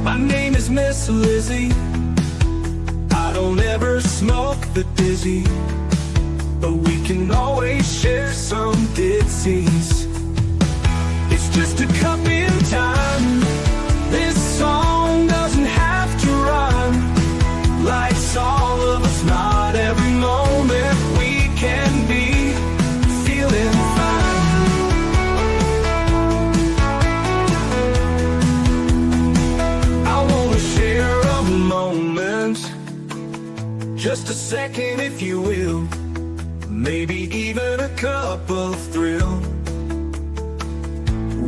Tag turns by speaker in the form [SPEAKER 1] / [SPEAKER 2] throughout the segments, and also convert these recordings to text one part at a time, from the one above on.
[SPEAKER 1] My name is Miss Lizzie. I don't ever smoke the dizzy, but we can always share some ditsies. It's just a cup in time. This song doesn't have to rhyme. Life's all of us, not every moment we can be feeling fine. I wanna share a moment, just a second if you will, maybe even a cup of thrill.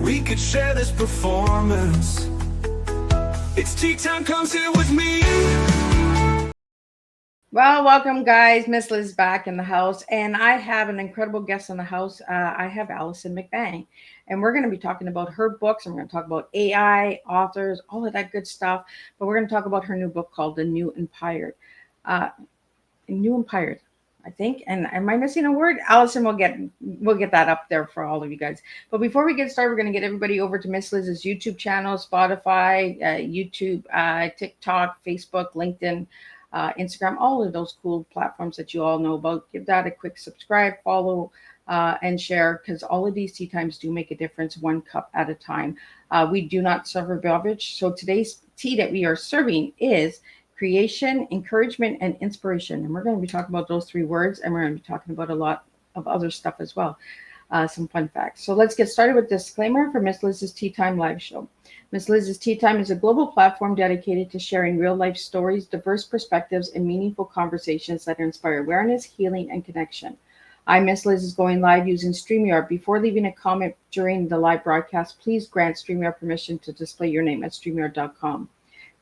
[SPEAKER 1] We could share this performance. It's tea time, come sit with me.
[SPEAKER 2] Well, welcome guys. Miss Liz back in the house, and I have an incredible guest in the house. I have Alison McBain, and we're going to be talking about her books, and we're going to talk about AI, authors, all of that good stuff. But we're going to talk about her new book called The New Empired. New Empired, I think. And am I missing a word? Alison will get that up there for all of you guys. But before we get started, we're going to get everybody over to Miss Liz's YouTube channel, Spotify, YouTube, TikTok, Facebook, LinkedIn, Instagram, all of those cool platforms that you all know about. Give that a quick subscribe, follow, and share, because all of these tea times do make a difference, one cup at a time. We do not serve a beverage. So today's tea that we are serving is creation, encouragement, and inspiration. And we're going to be talking about those three words, and we're going to be talking about a lot of other stuff as well. Some fun facts. So let's get started with disclaimer for Miss Liz's Tea Time live show. Miss Liz's Tea Time is a global platform dedicated to sharing real life stories, diverse perspectives, and meaningful conversations that inspire awareness, healing, and connection. I, Miss Liz, is going live using StreamYard. Before leaving a comment during the live broadcast, please grant StreamYard permission to display your name at StreamYard.com.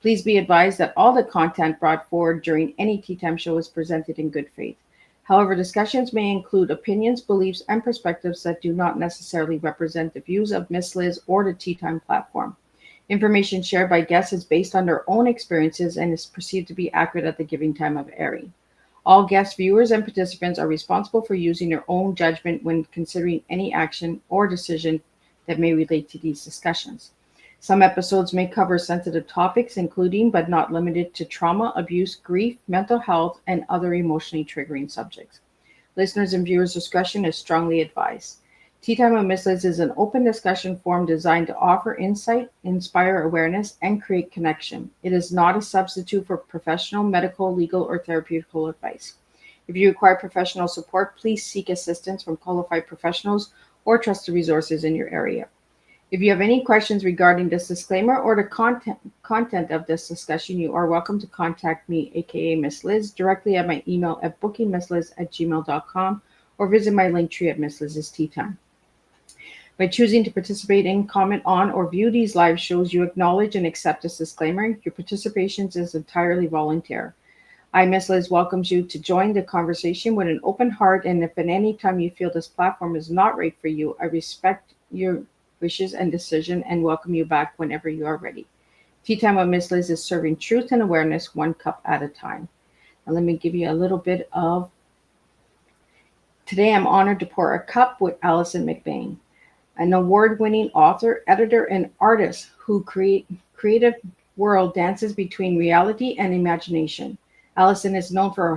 [SPEAKER 2] Please be advised that all the content brought forward during any Tea Time show is presented in good faith. However, discussions may include opinions, beliefs, and perspectives that do not necessarily represent the views of Miss Liz or the Tea Time platform. Information shared by guests is based on their own experiences and is perceived to be accurate at the given time of airing. All guest viewers and participants are responsible for using their own judgment when considering any action or decision that may relate to these discussions. Some episodes may cover sensitive topics, including but not limited to trauma, abuse, grief, mental health, and other emotionally triggering subjects. Listeners' and viewers' discretion is strongly advised. Tea Time with Miss Liz is an open discussion forum designed to offer insight, inspire awareness, and create connection. It is not a substitute for professional, medical, legal, or therapeutical advice. If you require professional support, please seek assistance from qualified professionals or trusted resources in your area. If you have any questions regarding this disclaimer or the content of this discussion, you are welcome to contact me, aka Miss Liz, directly at my email at bookingmissliz@gmail.com or visit my link tree at Miss Liz's Tea Time. By choosing to participate in, comment on, or view these live shows, you acknowledge and accept this disclaimer. Your participation is entirely voluntary. I, Miss Liz, welcomes you to join the conversation with an open heart, and if at any time you feel this platform is not right for you, I respect your wishes and decision and welcome you back whenever you are ready. Tea Time with Miss Liz is serving truth and awareness one cup at a time. Now let me give you a little bit of... Today I'm honored to pour a cup with Alison McBain, an award-winning author, editor, and artist who creative world dances between reality and imagination. Alison is known for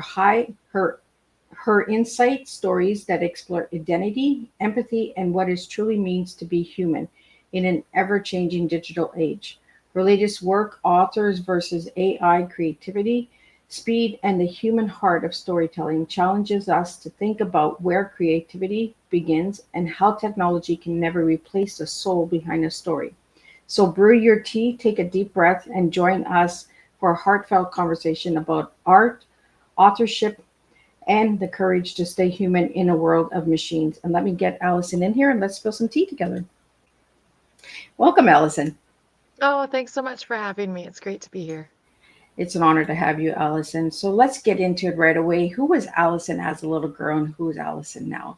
[SPEAKER 2] her insight stories that explore identity, empathy, and what it truly means to be human in an ever-changing digital age. Her latest work, Authors versus AI, Creativity, Speed, and the Human Heart of Storytelling, challenges us to think about where creativity begins and how technology can never replace the soul behind a story. So brew your tea, take a deep breath, and join us for a heartfelt conversation about art, authorship, and the courage to stay human in a world of machines. And let me get Alison in here and let's spill some tea together. Welcome, Alison.
[SPEAKER 3] Oh, thanks so much for having me. It's great to be here.
[SPEAKER 2] It's an honor to have you, Alison. So let's get into it right away. Who was Alison as a little girl and who is Alison now?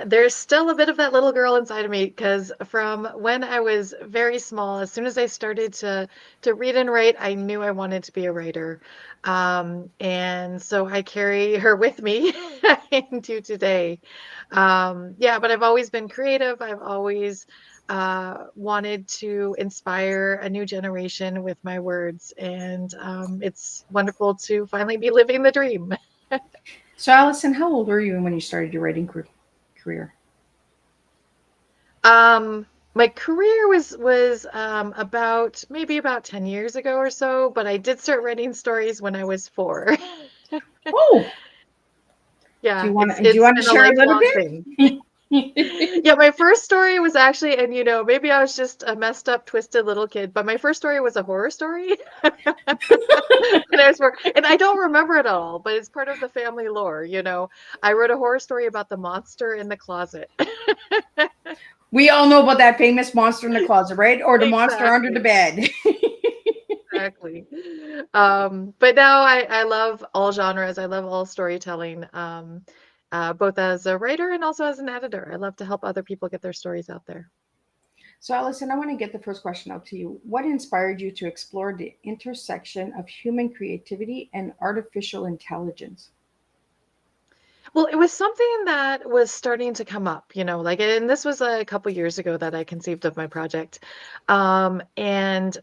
[SPEAKER 3] There's still a bit of that little girl inside of me because from when I was very small, as soon as I started to read and write, I knew I wanted to be a writer. And so I carry her with me into today. Yeah, but I've always been creative. I've always wanted to inspire a new generation with my words, and it's wonderful to finally be living the dream.
[SPEAKER 2] So, Allison, how old were you when you started your writing career?
[SPEAKER 3] My career was about maybe about 10 years ago or so, but I did start writing stories when I was 4.
[SPEAKER 2] Oh,
[SPEAKER 3] Yeah, it's
[SPEAKER 2] do you
[SPEAKER 3] it's
[SPEAKER 2] want to
[SPEAKER 3] been a
[SPEAKER 2] share a little
[SPEAKER 3] lifelong thing.
[SPEAKER 2] bit?
[SPEAKER 3] Yeah, my first story was actually, and maybe I was just a messed up, twisted little kid, but my first story was a horror story. When I was 4, and I don't remember it all, but it's part of the family lore. I wrote a horror story about the monster in the closet.
[SPEAKER 2] We all know about that famous monster in the closet, right? Or the monster under the
[SPEAKER 3] Exactly.
[SPEAKER 2] bed.
[SPEAKER 3] Exactly. But now I love all genres. I love all storytelling, both as a writer and also as an editor. I love to help other people get their stories out there.
[SPEAKER 2] So, Allison, I want to get the first question out to you. What inspired you to explore the intersection of human creativity and artificial intelligence?
[SPEAKER 3] Well, it was something that was starting to come up, and this was a couple years ago that I conceived of my project. And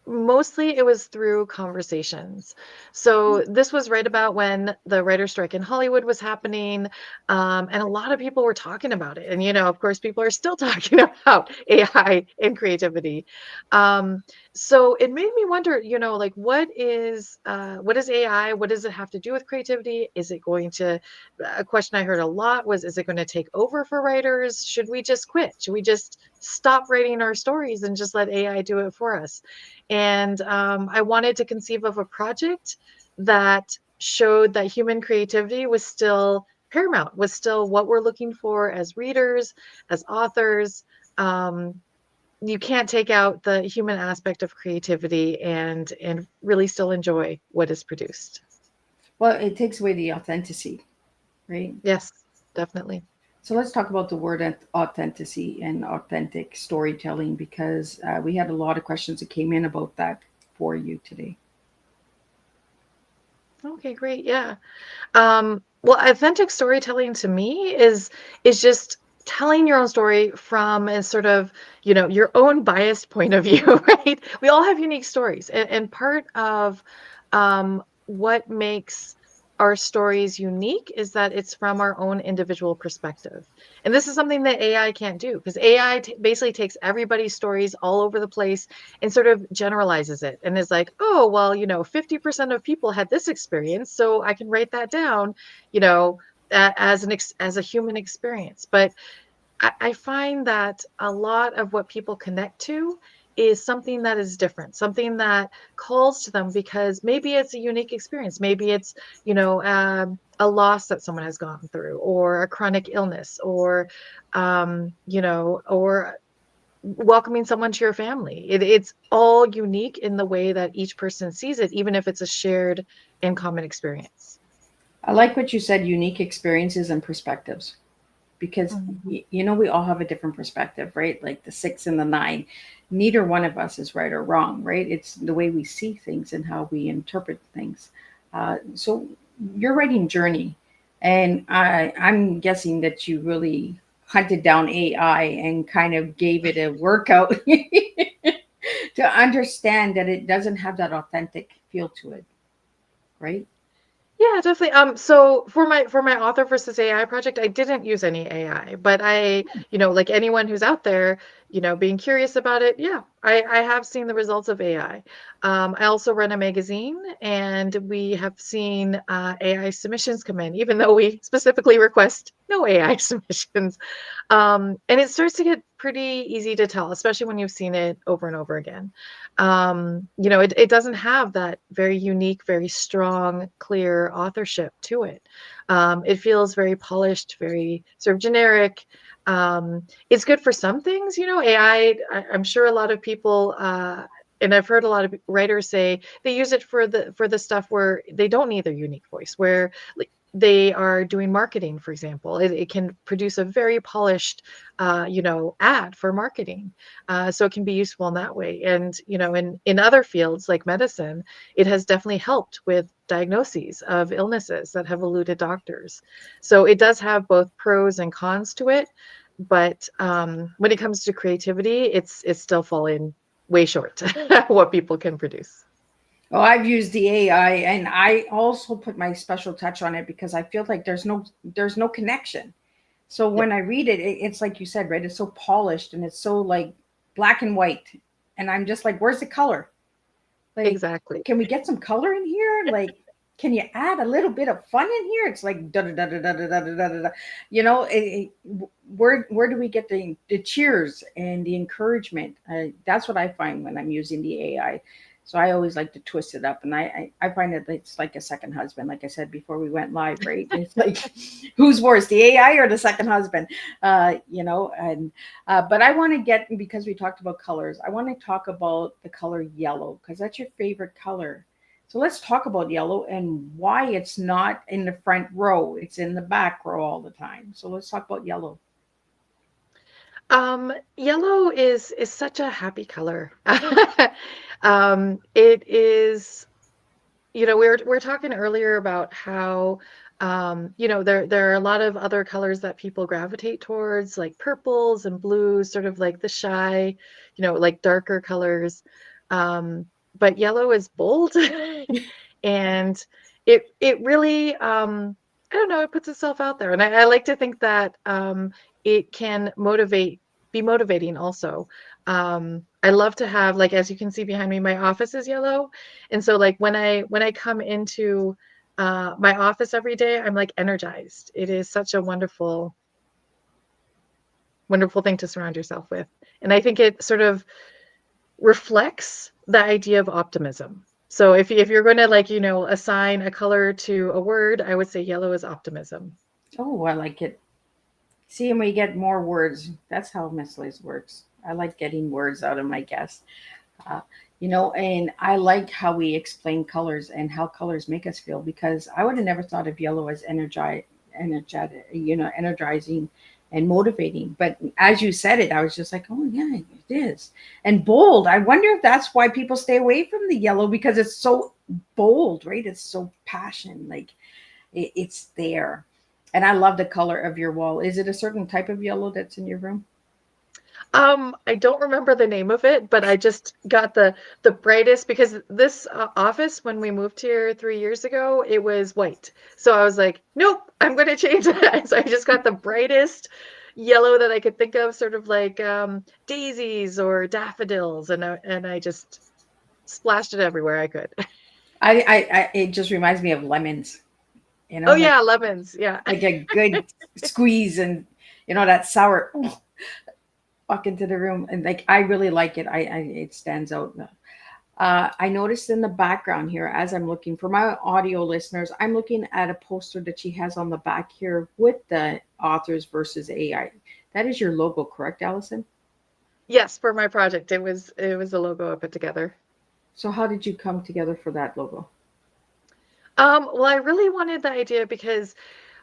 [SPEAKER 3] mostly it was through conversations. So this was right about when the writer strike in Hollywood was happening. And a lot of people were talking about it. And, of course, people are still talking about AI and creativity. Um, so it made me wonder, like what is AI? What does it have to do with creativity? Is it going to A question I heard a lot was, is it going to take over for writers? Should we just quit? Should we just stop writing our stories and just let AI do it for us? And I wanted to conceive of a project that showed that human creativity was still paramount, was still what we're looking for as readers, as authors. You can't take out the human aspect of creativity and really still enjoy what is produced.
[SPEAKER 2] Well, it takes away the authenticity, right?
[SPEAKER 3] Yes, definitely.
[SPEAKER 2] So let's talk about the word authenticity and authentic storytelling because we had a lot of questions that came in about that for you today.
[SPEAKER 3] Okay, great. Yeah. Well, authentic storytelling to me is just telling your own story from a sort of, your own biased point of view, right? We all have unique stories, and part of what makes our stories unique is that it's from our own individual perspective. And this is something that AI can't do because AI basically takes everybody's stories all over the place and sort of generalizes it and is like, oh, well, 50% of people had this experience, so I can write that down, you know, as a human experience. But I find that a lot of what people connect to is something that is different, something that calls to them because maybe it's a unique experience. Maybe it's, a loss that someone has gone through, or a chronic illness, or welcoming someone to your family. It's all unique in the way that each person sees it, even if it's a shared and common experience.
[SPEAKER 2] I like what you said, unique experiences and perspectives, because
[SPEAKER 3] Mhm.
[SPEAKER 2] we all have a different perspective, right? Like the 6 and the 9. Neither one of us is right or wrong, right? It's the way we see things and how we interpret things. So your writing journey, and I'm guessing that you really hunted down AI and kind of gave it a workout to understand that it doesn't have that authentic feel to it, right?
[SPEAKER 3] Yeah, definitely. So for my author versus AI project, I didn't use any AI, but like anyone who's out there, being curious about it, yeah, I have seen the results of AI. I also run a magazine, and we have seen AI submissions come in, even though we specifically request no AI submissions. And it starts to get pretty easy to tell, especially when you've seen it over and over again. It doesn't have that very unique, very strong, clear authorship to it. It feels very polished, very sort of generic. It's good for some things, AI. I'm sure a lot of people, and I've heard a lot of writers say they use it for the stuff where they don't need their unique voice, where like they are doing marketing, for example. It can produce a very polished, ad for marketing. So it can be useful in that way. And, in other fields like medicine, it has definitely helped with diagnoses of illnesses that have eluded doctors. So it does have both pros and cons to it. But when it comes to creativity, it's still falling way short what people can produce.
[SPEAKER 2] Oh, I've used the AI, and I also put my special touch on it because I feel like there's no connection. So
[SPEAKER 3] Yep,
[SPEAKER 2] when I read it, it's like you said, right? It's so polished and it's so like black and white, and I'm just like, where's the color? Like,
[SPEAKER 3] exactly.
[SPEAKER 2] can we get some color in here? Like, can you add a little bit of fun in here? It's like da da da da da da da da da da. Where do we get the cheers and the encouragement? That's what I find when I'm using the AI. So I always like to twist it up, and I find that it's like a second husband. Like I said before we went live, right? It's like, who's worse, the AI or the second husband? And but I want to get, because we talked about colors, I want to talk about the color yellow because that's your favorite color. So let's talk about yellow and why it's not in the front row. It's in the back row all the time. So let's talk about yellow.
[SPEAKER 3] Yellow is such a happy color. It is, we're talking earlier about how, there are a lot of other colors that people gravitate towards, like purples and blues, sort of like the shy, like darker colors. But yellow is bold, and it really, I don't know, it puts itself out there, and I like to think that it can be motivating also. I love to have, like, as you can see behind me, my office is yellow. And so like when I come into my office every day, I'm like energized. It is such a wonderful, wonderful thing to surround yourself with. And I think it sort of reflects the idea of optimism. So if you're going to, like, assign a color to a word, I would say yellow is optimism.
[SPEAKER 2] Oh, I like it. See, and we get more words. That's how Miss Liz works. I like getting words out of my guests. Uh, and I like how we explain colors and how colors make us feel because I would have never thought of yellow as energetic, energizing and motivating. But as you said it, I was just like, oh yeah, it is. And bold. I wonder if that's why people stay away from the yellow because it's so bold, right? It's so passion, like it's there. And I love the color of your wall. Is it a certain type of yellow that's in your room?
[SPEAKER 3] I don't remember the name of it, but I just got the brightest, because this office, when we moved here 3 years ago, it was white. So I was like, nope, I'm going to change that. So I just got the brightest yellow that I could think of, sort of like daisies or daffodils, and I just splashed it everywhere I could.
[SPEAKER 2] It just reminds me of lemons,
[SPEAKER 3] Oh
[SPEAKER 2] like
[SPEAKER 3] yeah, lemons. Yeah.
[SPEAKER 2] a good squeeze and that sour walk into the room and like I really like it. I it stands out. I noticed in the background here as I'm looking for my audio listeners, I'm looking at a poster that she has on the back here with the authors versus AI. That is your logo, correct, Alison?
[SPEAKER 3] Yes, for my project, it was a logo I put together.
[SPEAKER 2] So how did you come together for that logo?
[SPEAKER 3] Well, I really wanted the idea because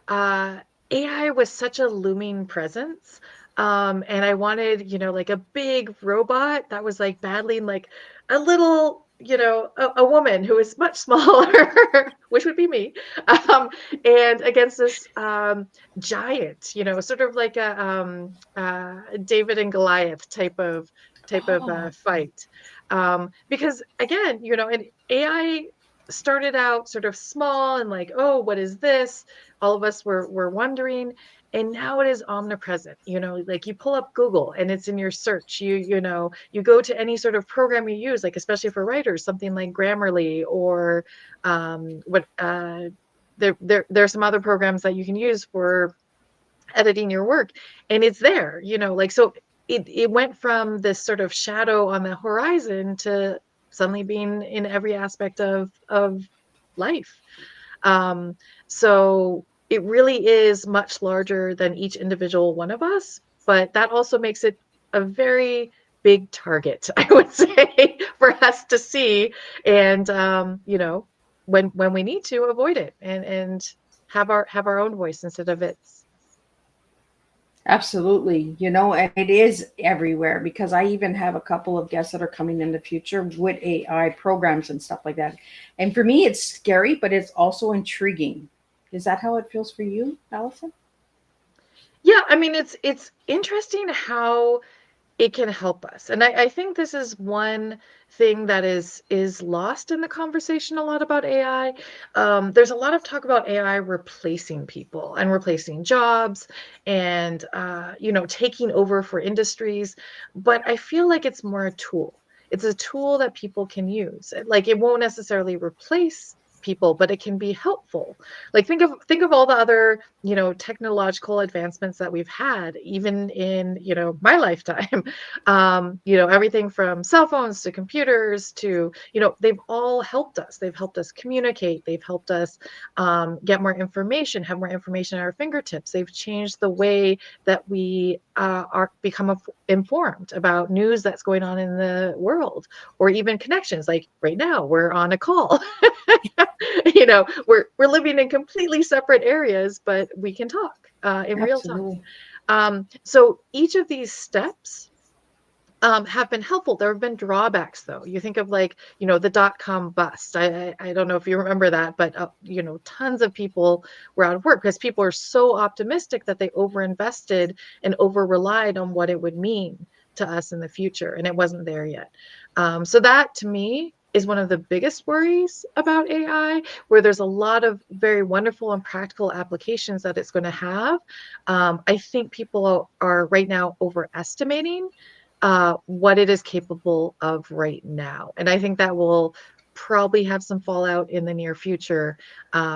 [SPEAKER 3] uh, AI was such a looming presence. And I wanted, like a big robot that was like battling like a little, a woman who is much smaller, which would be me, and against this giant, sort of like a David and Goliath type of
[SPEAKER 2] Oh,
[SPEAKER 3] fight. Because again, and AI started out sort of small and like, oh, what is this? All of us were wondering, and now it is omnipresent. Like you pull up Google and it's in your search. You go to any sort of program you use, like especially for writers, something like Grammarly, or what there are some other programs that you can use for editing your work, and it's there. Like, so it went from this sort of shadow on the horizon to suddenly being in every aspect of life. So it really is much larger than each individual one of us, but that also makes it a very big target, I would say, for us to see, and when we need to avoid it and have our own voice instead of its.
[SPEAKER 2] Absolutely. And it is everywhere because I even have a couple of guests that are coming in the future with AI programs and stuff like that. And for me, it's scary, but it's also intriguing. Is that how it feels for you, Allison?
[SPEAKER 3] Yeah, I mean, it's interesting how it can help us. And I think this is one thing that is lost in the conversation a lot about AI. There's a lot of talk about AI replacing people and replacing jobs and taking over for industries. But I feel like it's more a tool. It's a tool that people can use. Like it won't necessarily replace people, but it can be helpful. Like think of all the other technological advancements that we've had even in my lifetime. Everything from cell phones to computers to they've all helped us. They've helped us communicate. They've helped us get more information, have more information at our fingertips. They've changed the way that we are become informed about news that's going on in the world, or even connections. Like right now we're on a call. We're living in completely separate areas, but we can talk in real time.
[SPEAKER 2] Absolutely.
[SPEAKER 3] So each of these steps have been helpful. There have been drawbacks, though. You think of like, the dot-com bust. I don't know if you remember that, but tons of people were out of work because people are so optimistic that they overinvested and over-relied on what it would mean to us in the future, and it wasn't there yet. So that, to me, is one of the biggest worries about AI, where there's a lot of very wonderful and practical applications that it's going to have. I think people are right now overestimating what it is capable of right now. And I think that will probably have some fallout in the near future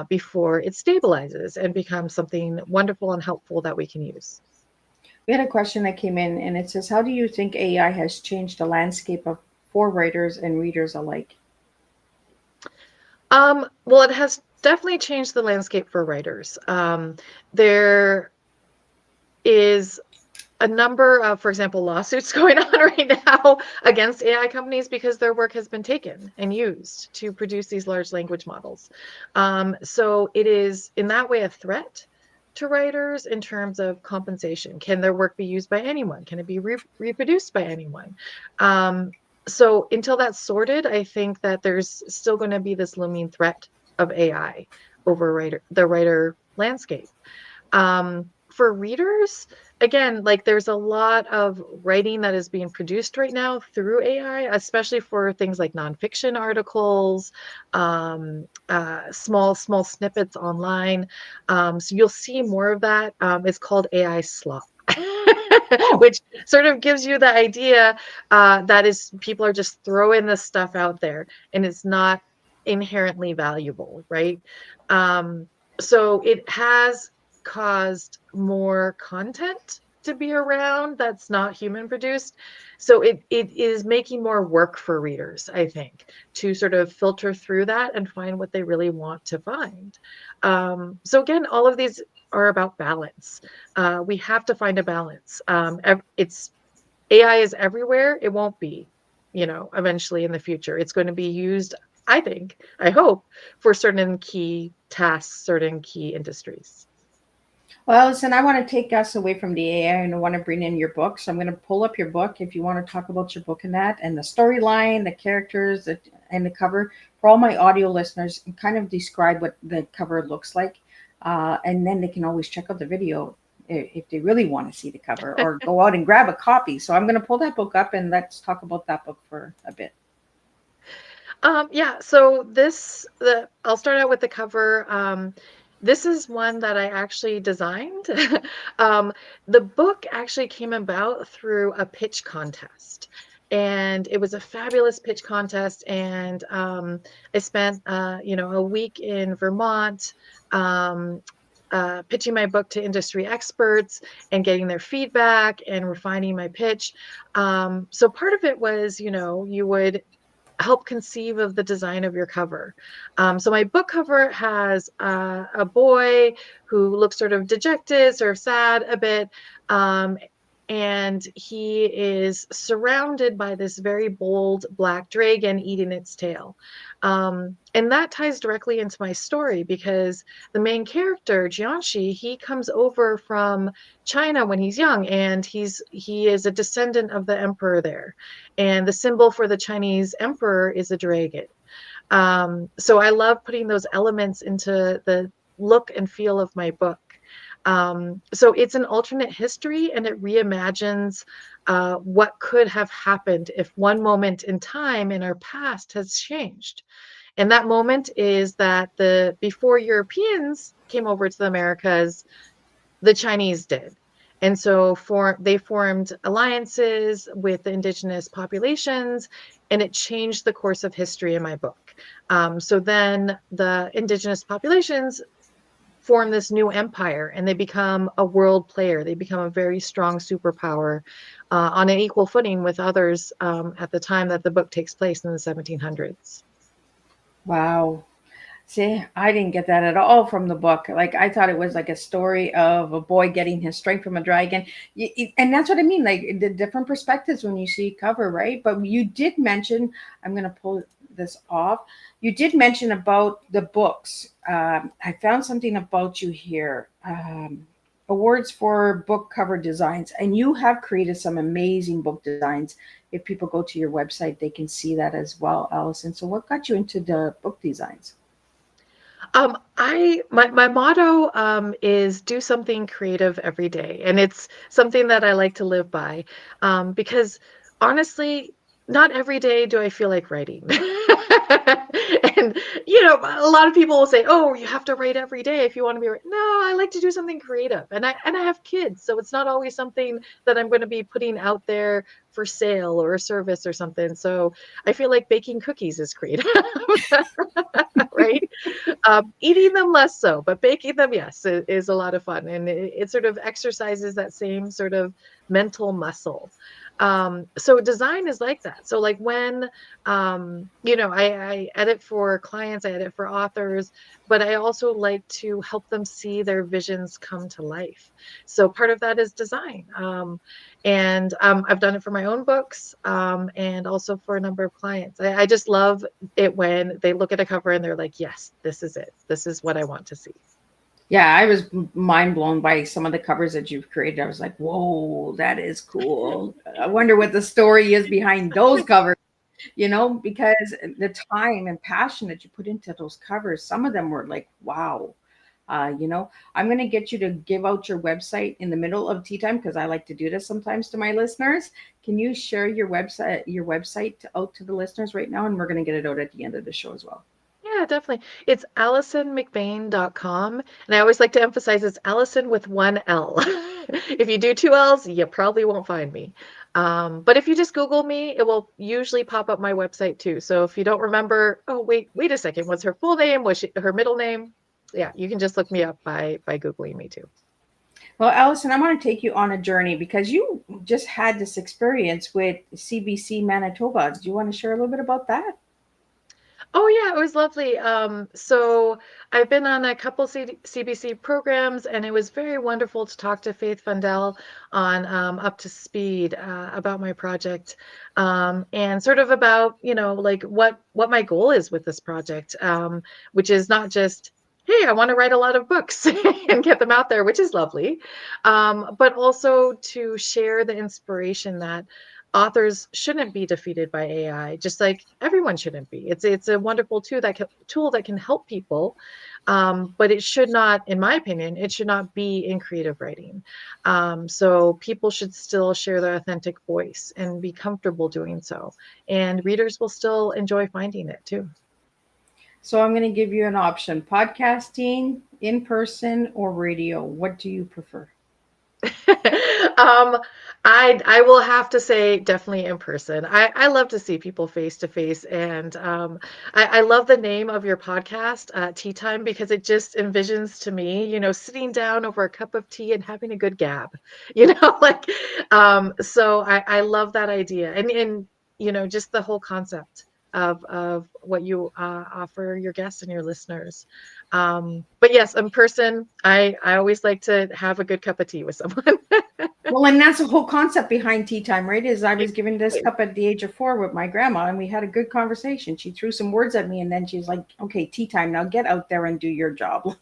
[SPEAKER 3] before it stabilizes and becomes something wonderful and helpful that we can use.
[SPEAKER 2] We had a question that came in and it says, how do you think AI has changed the landscape of for writers and readers alike?
[SPEAKER 3] Well, it has definitely changed the landscape for writers. There is a number of, for example, lawsuits going on right now against AI companies because their work has been taken and used to produce these large language models. So it is in that way a threat to writers in terms of compensation. Can their work be used by anyone? Can it be reproduced by anyone? So until that's sorted, I think that there's still going to be this looming threat of AI over the writer landscape. For readers, again, like there's a lot of writing that is being produced right now through AI, especially for things like nonfiction articles, small snippets online. So you'll see more of that. It's called AI slop.
[SPEAKER 2] Oh,
[SPEAKER 3] Which sort of gives you the idea that is people are just throwing this stuff out there and it's not inherently valuable, right? So it has caused more content to be around that's not human produced. So it is making more work for readers, I think, to sort of filter through that and find what they really want to find. So again, all of these are about balance. We have to find a balance. It's AI is everywhere. It won't be, eventually in the future. It's going to be used, I think, I hope, for certain key tasks, certain key industries.
[SPEAKER 2] well, Alison, I want to take us away from the AI and I want to bring in your book. So I'm going to pull up your book if you want to talk about your book and that, and the storyline, the characters, and the cover. For all my audio listeners, kind of describe what the cover looks like. And then they can always check out the video if they really want to see the cover or go out and grab a copy. So I'm going to pull that book up and let's talk about that book for a bit.
[SPEAKER 3] Yeah, so I'll start out with the cover. This is one that I actually designed. um, the book actually came about through a pitch contest. And it was a fabulous pitch contest. And I spent, a week in Vermont pitching my book to industry experts and getting their feedback and refining my pitch. So part of it was, you would help conceive of the design of your cover. So my book cover has a boy who looks sort of dejected, sort of sad a bit. and he is surrounded by this very bold black dragon eating its tail. And that ties directly into my story because the main character, Jianxi, he comes over from China when he's young, and he is a descendant of the emperor there. And the symbol for the Chinese emperor is a dragon. So I love putting those elements into the look and feel of my book. So it's an alternate history, and it reimagines what could have happened if one moment in time in our past has changed. And that moment is that before Europeans came over to the Americas, the Chinese did. And so they formed alliances with the indigenous populations, and it changed the course of history in my book. So then the indigenous populations form this new empire, and they become a world player. They become a very strong superpower on an equal footing with others at the time that the book takes place in the 1700s.
[SPEAKER 2] Wow. See, I didn't get that at all from the book. Like, I thought it was like a story of a boy getting his strength from a dragon. And that's what I mean, like the different perspectives when you see cover, right? But you did mention, I'm going to pull this off. You did mention about the books. I found something about you here. Awards for book cover designs. And you have created some amazing book designs. If people go to your website, they can see that as well, Alison. So what got you into the book designs?
[SPEAKER 3] My motto is do something creative every day, and it's something that I like to live by, because honestly, not every day do I feel like writing. And a lot of people will say, "Oh, you have to write every day if you want to be." No, I like to do something creative, and I have kids, so it's not always something that I'm going to be putting out there for sale or a service or something. So I feel like baking cookies is creative, right? Eating them less so, but baking them, yes, is a lot of fun, and it sort of exercises that same sort of mental muscle. So design is like that. So like when I edit for clients, I edit for authors, but I also like to help them see their visions come to life. So part of that is design. And I've done it for my own books, and also for a number of clients. I just love it when they look at a cover and they're like, yes, this is it. This is what I want to see.
[SPEAKER 2] Yeah, I was mind blown by some of the covers that you've created. I was like, whoa, that is cool. I wonder what the story is behind those covers, because the time and passion that you put into those covers, some of them were like, wow. I'm going to get you to give out your website in the middle of tea time because I like to do this sometimes to my listeners. Can you share your website out to the listeners right now? And we're going to get it out at the end of the show as well.
[SPEAKER 3] Yeah, definitely. It's AlisonMcBain.com. And I always like to emphasize it's Alison with one L. If you do two L's, you probably won't find me. But if you just Google me, it will usually pop up my website too. So if you don't remember, oh, wait a second, what's her full name? Was her middle name? Yeah, you can just look me up by Googling me too.
[SPEAKER 2] Well, Alison, I want to take you on a journey because you just had this experience with CBC Manitoba. Do you want to share a little bit about that?
[SPEAKER 3] Oh yeah, it was lovely. So I've been on a couple CBC programs, and it was very wonderful to talk to Faith Fundell on Up to Speed about my project, and sort of about like what my goal is with this project, which is not just, hey, I want to write a lot of books and get them out there, which is lovely, but also to share the inspiration that authors shouldn't be defeated by AI, just like everyone shouldn't be. It's a wonderful tool that can help people, but it should not, in my opinion, it should not be in creative writing. So people should still share their authentic voice and be comfortable doing so, and readers will still enjoy finding it too.
[SPEAKER 2] So I'm going to give you an option: podcasting, in person, or radio. What do you prefer?
[SPEAKER 3] um, I will have to say definitely in person. I love to see people face to face, and I love the name of your podcast, Tea Time, because it just envisions to me, sitting down over a cup of tea and having a good gab, so I love that idea, and just the whole concept. of what you offer your guests and your listeners. But yes, in person, I always like to have a good cup of tea with someone.
[SPEAKER 2] Well, and that's the whole concept behind tea time, right? Is I was given this cup at the age of 4 with my grandma, and we had a good conversation. She threw some words at me, and then she's like, "Okay, tea time. Now get out there and do your job."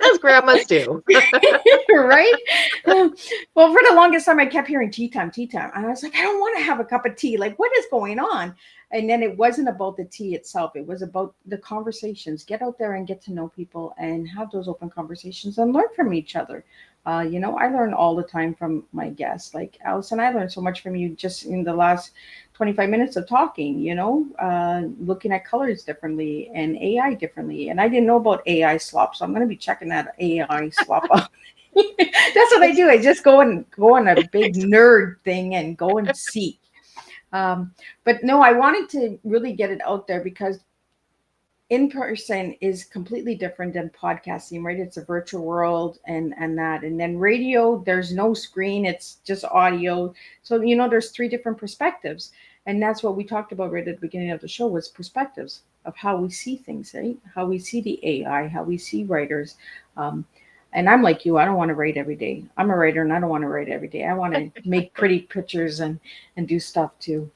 [SPEAKER 3] As grandmas do.
[SPEAKER 2] Right? Well, for the longest time, I kept hearing tea time, tea time. And I was like, I don't want to have a cup of tea. Like, what is going on? And then it wasn't about the tea itself. It was about the conversations. Get out there and get to know people and have those open conversations and learn from each other. I learn all the time from my guests. Like Alison, I learned so much from you just in the last 25 minutes of talking, looking at colors differently and AI differently. And I didn't know about AI slop. So I'm going to be checking that AI slop out. That's what I do. I just go on a big nerd thing and go and see. But no, I wanted to really get it out there because in person is completely different than podcasting, right? It's a virtual world and that. And then radio, there's no screen, it's just audio. So, there's 3 different perspectives. And that's what we talked about right at the beginning of the show was perspectives of how we see things, right? How we see the AI, how we see writers. And I'm like you, I don't want to write every day. I'm a writer and I don't want to write every day. I want to make pretty pictures and do stuff too.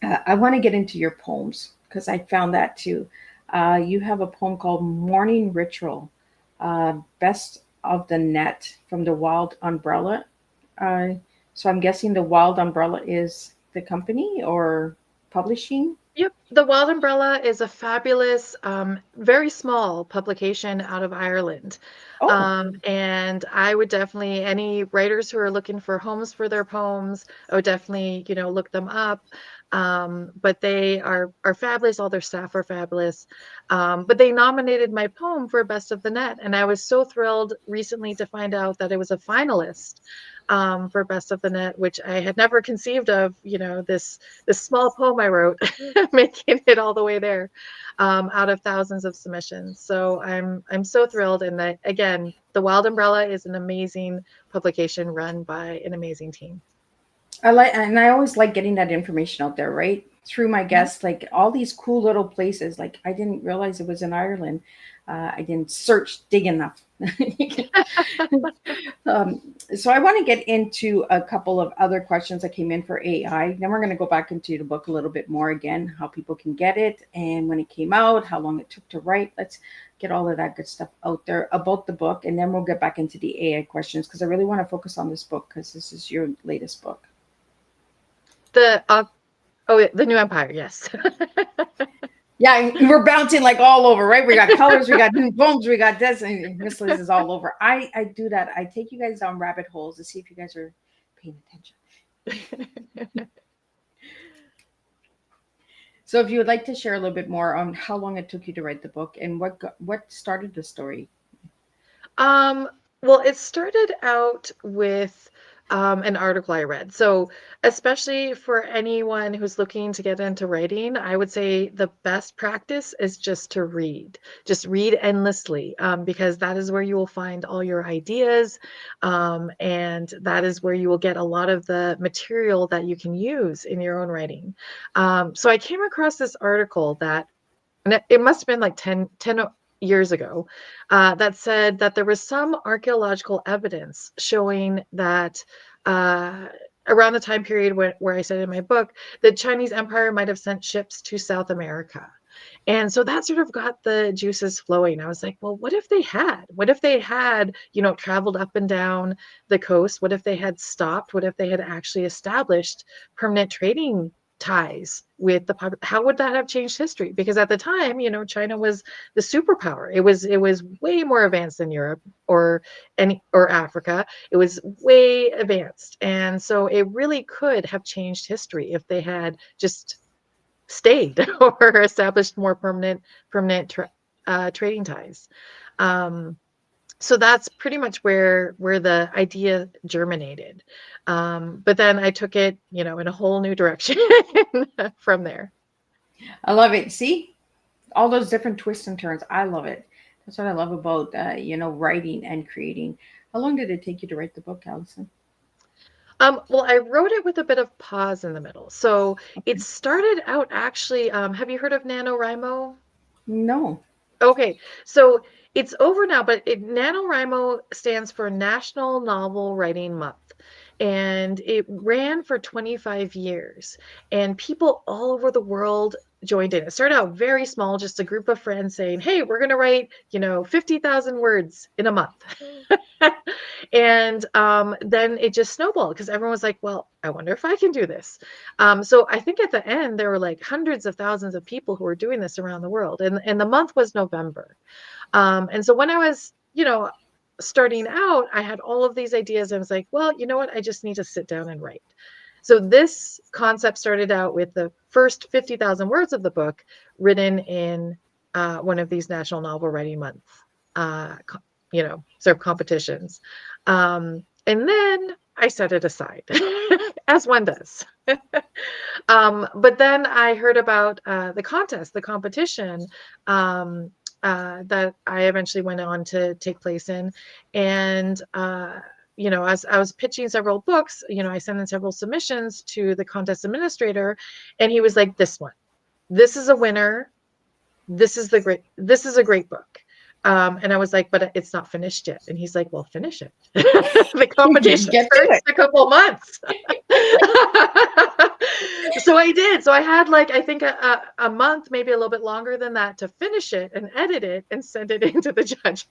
[SPEAKER 2] I want to get into your poems because I found that too. You have a poem called Morning Ritual, Best of the Net from the Wild Umbrella. So I'm guessing the Wild Umbrella is the company or publishing?
[SPEAKER 3] Yep. The Wild Umbrella is a fabulous, very small publication out of Ireland.
[SPEAKER 2] Oh,
[SPEAKER 3] And I would definitely, any writers who are looking for homes for their poems, I would definitely, look them up. But they are fabulous. All their staff are fabulous. But they nominated my poem for Best of the Net. And I was so thrilled recently to find out that it was a finalist for Best of the Net, which I had never conceived of, this small poem I wrote, making it all the way there, out of thousands of submissions. So I'm so thrilled. And that, again, the Wild Umbrella is an amazing publication run by an amazing team.
[SPEAKER 2] I always like getting that information out there, right? Through my guests, like all these cool little places. Like I didn't realize it was in Ireland. I didn't dig enough. So I want to get into a couple of other questions that came in for AI. Then we're going to go back into the book a little bit more again, how people can get it and when it came out, how long it took to write. Let's get all of that good stuff out there about the book. And then we'll get back into the AI questions because I really want to focus on this book because this is your latest book.
[SPEAKER 3] The New Empire, yes.
[SPEAKER 2] Yeah, we're bouncing like all over, right? We got colors, we got new poems, we got this, and Miss Liz is all over. I do that. I take you guys down rabbit holes to see if you guys are paying attention. So if you would like to share a little bit more on how long it took you to write the book and what started the story.
[SPEAKER 3] Well, it started out with an article I read. So, especially for anyone who's looking to get into writing, I would say the best practice is just read endlessly, because that is where you will find all your ideas, and that is where you will get a lot of the material that you can use in your own writing. So I came across this article and it must have been like 10 years ago, that said that there was some archaeological evidence showing that around the time period where I said in my book, the Chinese Empire might have sent ships to South America. And so that sort of got the juices flowing. I was like, well, what if they had? What if they had, traveled up and down the coast? What if they had stopped? What if they had actually established permanent trading ties with how would that have changed history? Because at the time, China was the superpower. It was way more advanced than Europe or Africa. It was way advanced, and so it really could have changed history if they had just stayed or established more permanent trading ties. So that's pretty much where the idea germinated. But then I took it, in a whole new direction from there.
[SPEAKER 2] I love it. See, all those different twists and turns. I love it. That's what I love about, writing and creating. How long did it take you to write the book, Alison?
[SPEAKER 3] Well, I wrote it with a bit of pause in the middle. So it started out actually, have you heard of NaNoWriMo?
[SPEAKER 2] No.
[SPEAKER 3] Okay, so it's over now, but NaNoWriMo stands for National Novel Writing Month. And it ran for 25 years. And people all over the world joined in. It started out very small, just a group of friends saying, hey, we're going to write, 50,000 words in a month. And then it just snowballed because everyone was like, well, I wonder if I can do this. So I think at the end, there were like hundreds of thousands of people who were doing this around the world. And the month was November. And so when I was, starting out, I had all of these ideas. I was like, well, you know what? I just need to sit down and write. So this concept started out with the first 50,000 words of the book written in one of these National Novel Writing Month, uh, sort of competitions. And then I set it aside, as one does. But then I heard about the contest, the competition, that I eventually went on to take place in. And, as I was pitching several books, I sent in several submissions to the contest administrator, and he was like, this is a winner. This is a great book. And I was like, but it's not finished yet. And he's like, well, finish it. The
[SPEAKER 2] Just
[SPEAKER 3] competition
[SPEAKER 2] get to
[SPEAKER 3] starts
[SPEAKER 2] it.
[SPEAKER 3] in a couple months. So I did. So I had like, I think a month, maybe a little bit longer than that to finish it and edit it and send it into the judges.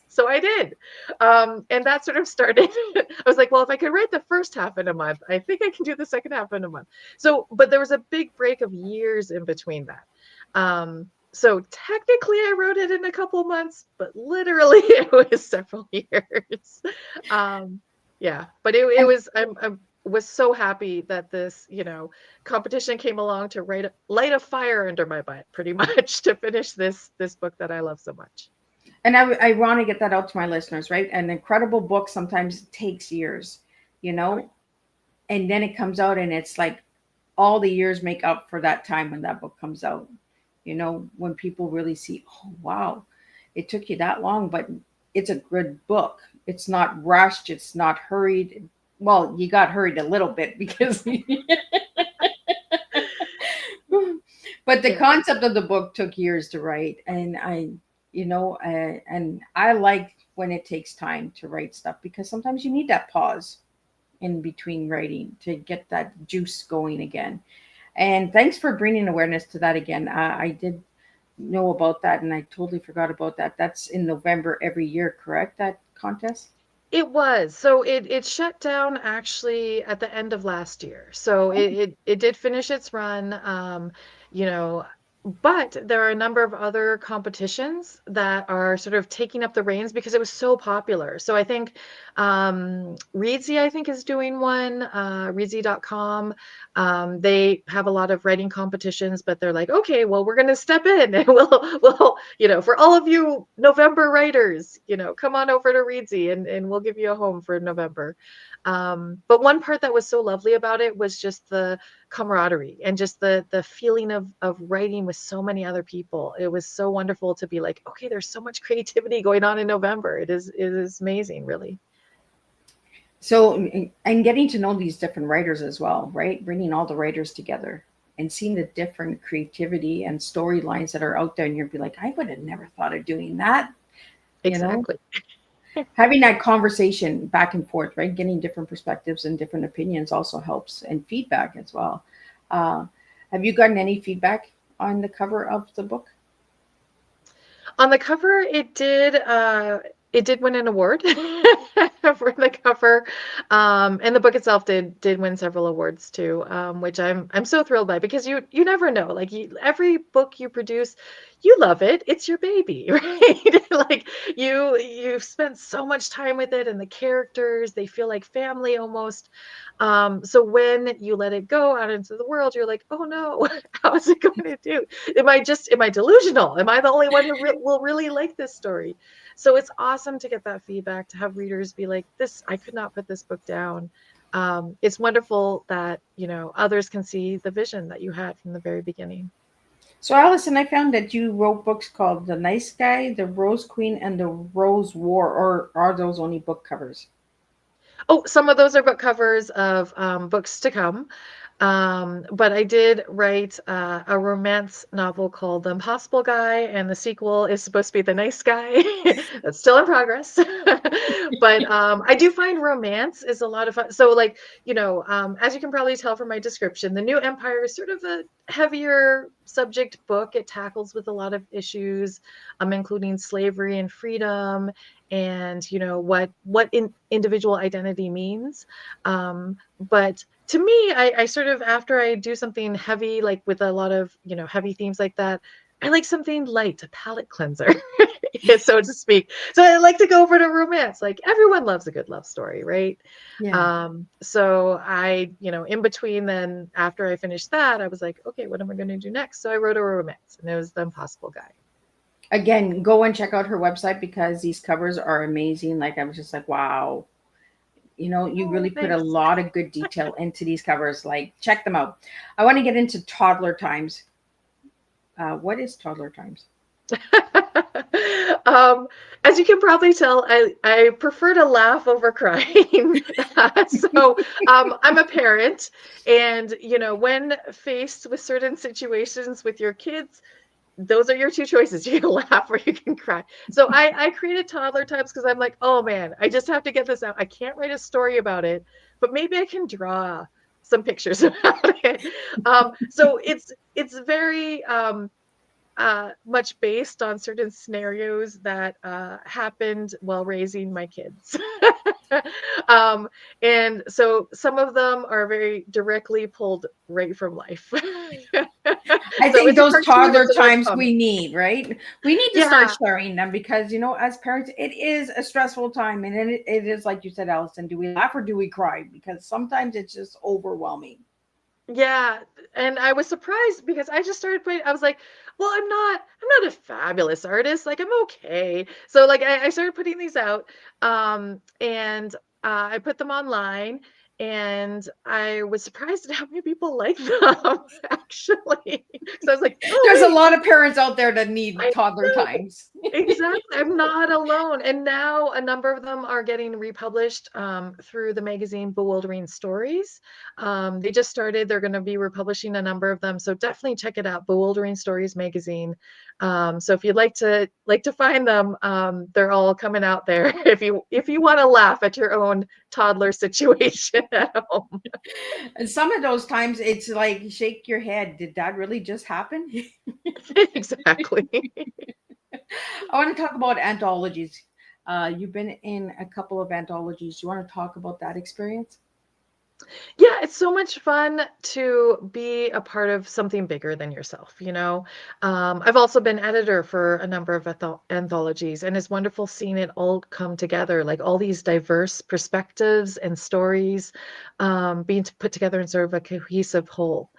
[SPEAKER 3] So I did. And that sort of started. I was like, well, if I could write the first half in a month, I think I can do the second half in a month. So, but there was a big break of years in between that. So technically I wrote it in a couple months, but literally it was several years. Yeah, but it
[SPEAKER 2] And
[SPEAKER 3] was, I was so happy that this, competition came along to light a fire under my butt pretty much to finish this book that I love so much.
[SPEAKER 2] I want to get that out to my listeners, right? An incredible book sometimes takes years, you
[SPEAKER 3] Oh,
[SPEAKER 2] know, and then it comes out and it's like all the years make up for that time when that book comes out. When people really see, oh wow, it took you that long, but it's a good book. It's not rushed, it's not hurried. Well, you got hurried a little bit because but the
[SPEAKER 3] yeah.
[SPEAKER 2] concept of the book took years to write, and and I like when it takes time to write stuff because sometimes you need that pause in between writing to get that juice going again. And thanks for bringing awareness to that again. I did know about that, and I totally forgot about that. That's in November every year, correct? That contest.
[SPEAKER 3] It was. So it shut down actually at the end of last year. So it did finish its run. You know, but there are a number of other competitions that are sort of taking up the reins because it was so popular. So I think Reedsy, I think, is doing one, Reedsy.com. They have a lot of writing competitions, but they're like, okay, well, we're going to step in and we'll, for all of you November writers, come on over to Reedsy and we'll give you a home for November. But one part that was so lovely about it was just the camaraderie and just the feeling of writing with so many other people. It was so wonderful to be like, okay, there's so much creativity going on in November. It is amazing, really.
[SPEAKER 2] So, and getting to know these different writers as well, right? Bringing all the writers together and seeing the different creativity and storylines that are out there, and you'll be like, I would have never thought of doing that, you know?
[SPEAKER 3] Exactly.
[SPEAKER 2] Having that conversation back and forth, right? Getting different perspectives and different opinions also helps, and feedback as well. Uh, have you gotten any feedback on the cover of the book?
[SPEAKER 3] On the cover, it did win an award for the cover, and the book itself did win several awards too, which I'm so thrilled by because you never know. Like every book you produce, you love it. It's your baby, right? Like you've spent so much time with it, and the characters they feel like family almost. So when you let it go out into the world, you're like, oh no, how is it going to do? Am I delusional? Am I the only one who will really like this story? So it's awesome to get that feedback, to have readers be like, this, I could not put this book down. It's wonderful that, others can see the vision that you had from the very beginning.
[SPEAKER 2] So, Alison, I found that you wrote books called The Nice Guy, The Rose Queen, and The Rose War, or are those only book covers?
[SPEAKER 3] Oh, some of those are book covers of books to come. But I did write a romance novel called The Impossible Guy, and the sequel is supposed to be The Nice Guy. That's still in progress. But I do find romance is a lot of fun. So, like, as you can probably tell from my description, The New Empire is sort of a heavier subject book. It tackles with a lot of issues, including slavery and freedom, and what individual identity means. But to me, I sort of, after I do something heavy, like with a lot of, heavy themes like that, I like something light, a palate cleanser, so to speak. So I like to go over to romance. Like, everyone loves a good love story, right?
[SPEAKER 2] Yeah.
[SPEAKER 3] So in between, then after I finished that, I was like, okay, what am I going to do next? So I wrote a romance, and it was The Impossible Guy.
[SPEAKER 2] Again, go and check out her website because these covers are amazing. Like, I was just like, wow. You
[SPEAKER 3] Oh,
[SPEAKER 2] really put a
[SPEAKER 3] thanks.
[SPEAKER 2] lot of good detail into these covers. Like, check them out. I want to get into toddler times. What is toddler times?
[SPEAKER 3] um, as you can probably tell, I prefer to laugh over crying. So I'm a parent, and when faced with certain situations with your kids, those are your two choices. You can laugh or you can cry. So I created toddler times because I'm like, oh man, I just have to get this out. I can't write a story about it, but maybe I can draw some pictures about it. So it's very much based on certain scenarios that happened while raising my kids. um, and so some of them are very directly pulled right from life.
[SPEAKER 2] I
[SPEAKER 3] So
[SPEAKER 2] think
[SPEAKER 3] it's a
[SPEAKER 2] those
[SPEAKER 3] cartoon,
[SPEAKER 2] toddler
[SPEAKER 3] it's a
[SPEAKER 2] times
[SPEAKER 3] webcomic.
[SPEAKER 2] we need, right? We need to start
[SPEAKER 3] Yeah,
[SPEAKER 2] sharing them because, as parents, it is a stressful time. And it is, like you said, Allison, do we laugh or do we cry? Because sometimes it's just overwhelming.
[SPEAKER 3] yeah. And I was surprised because I just started putting, I was like, well, I'm not a fabulous artist. Like, I'm okay. So like I started putting these out, and I put them online, and I was surprised at how many people like them actually. So I was like, oh
[SPEAKER 2] There's a
[SPEAKER 3] wait,
[SPEAKER 2] lot of parents out there that need
[SPEAKER 3] I
[SPEAKER 2] toddler
[SPEAKER 3] know.
[SPEAKER 2] times.
[SPEAKER 3] Exactly. I'm not alone. And now a number of them are getting republished through the magazine Bewildering Stories. They just started. They're going to be republishing a number of them. So definitely check it out, Bewildering Stories magazine. So if you'd like to find them, they're all coming out there. If you want to laugh at your own toddler situation at home.
[SPEAKER 2] And some of those times it's like shake your head. Did that really just happen?
[SPEAKER 3] Exactly.
[SPEAKER 2] I want to talk about anthologies. You've been in a couple of anthologies. Do you want to talk about that experience?
[SPEAKER 3] Yeah, it's so much fun to be a part of something bigger than yourself. I've also been editor for a number of anthologies, and it's wonderful seeing it all come together, like all these diverse perspectives and stories being put together in sort of a cohesive whole.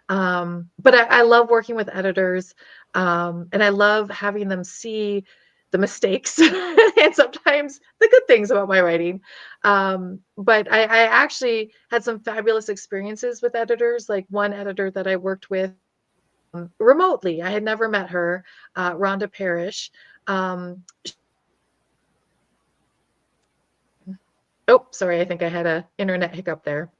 [SPEAKER 3] But I love working with editors, and I love having them see the mistakes and sometimes the good things about my writing. But I actually had some fabulous experiences with editors, like one editor that I worked with remotely. I had never met her, Rhonda Parrish. Um, oh, sorry, I think I had a internet hiccup there.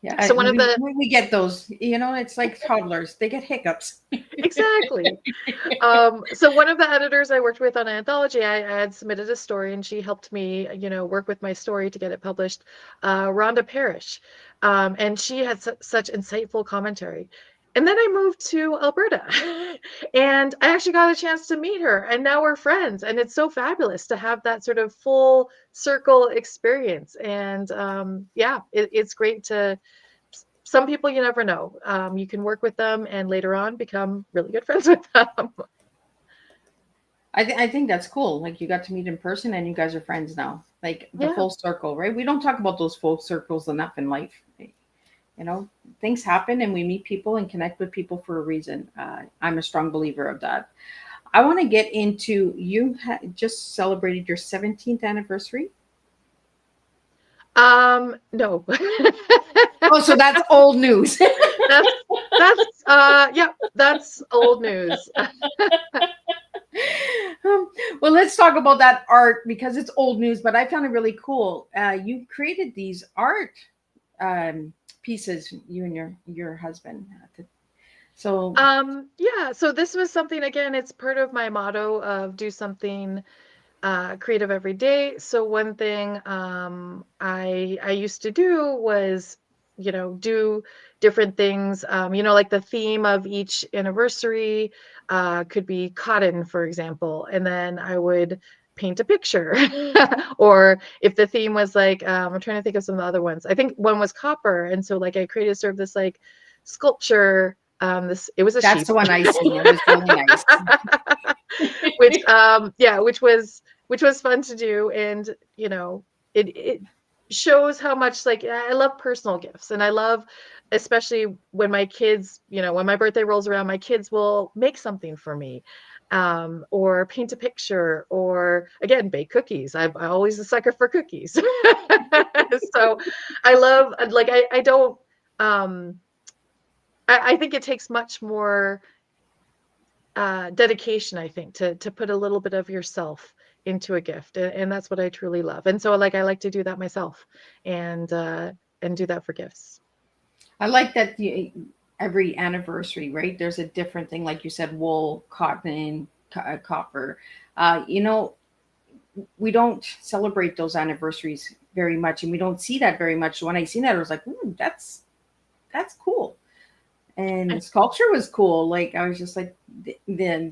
[SPEAKER 2] Yeah,
[SPEAKER 3] So one of
[SPEAKER 2] we,
[SPEAKER 3] the
[SPEAKER 2] we get those. It's like toddlers; they get hiccups.
[SPEAKER 3] exactly. So one of the editors I worked with on an anthology, I had submitted a story, and she helped me, work with my story to get it published. Rhonda Parrish, and she had such insightful commentary. And then I moved to Alberta, and I actually got a chance to meet her, and now we're friends. And it's so fabulous to have that sort of full circle experience. And yeah, it's great to. Some people you never know. You can work with them and later on become really good friends with them.
[SPEAKER 2] I think that's cool. Like, you got to meet in person, and you guys are friends now. Like, the
[SPEAKER 3] Yeah.
[SPEAKER 2] full circle, right? We don't talk about those full circles enough in life. Things happen, and we meet people and connect with people for a reason. I'm a strong believer of that. I want to get into just celebrated your 17th anniversary.
[SPEAKER 3] No.
[SPEAKER 2] Oh, so that's old news.
[SPEAKER 3] Yeah, that's old news.
[SPEAKER 2] Um, Well, let's talk about that art because it's old news, but I found it really cool. You created these art pieces, you and your husband. So
[SPEAKER 3] Yeah, so this was something, again, it's part of my motto of do something creative every day. So one thing I used to do was, do different things. Like the theme of each anniversary could be cotton, for example, and then I would paint a picture. Or if the theme was like, I'm trying to think of some of the other ones. I think one was copper, and so like I created sort of this like sculpture. It was a
[SPEAKER 2] that's
[SPEAKER 3] sheep.
[SPEAKER 2] the one I seen. It was really nice.
[SPEAKER 3] which was fun to do, and it shows how much, like, I love personal gifts, and I love, especially when my kids, when my birthday rolls around, my kids will make something for me, or paint a picture, or again bake cookies. I'm always a sucker for cookies. So I love, like, I don't um I think it takes much more dedication, I think, to put a little bit of yourself into a gift, and that's what I truly love. And so, like, I like to do that myself, and do that for gifts.
[SPEAKER 2] I like that every anniversary, right? There's a different thing, like you said, wool, cotton, copper. You know, we don't celebrate those anniversaries very much, and we don't see that very much. So when I seen that, I was like, "Ooh, that's cool." And the sculpture was cool. Like I was just like the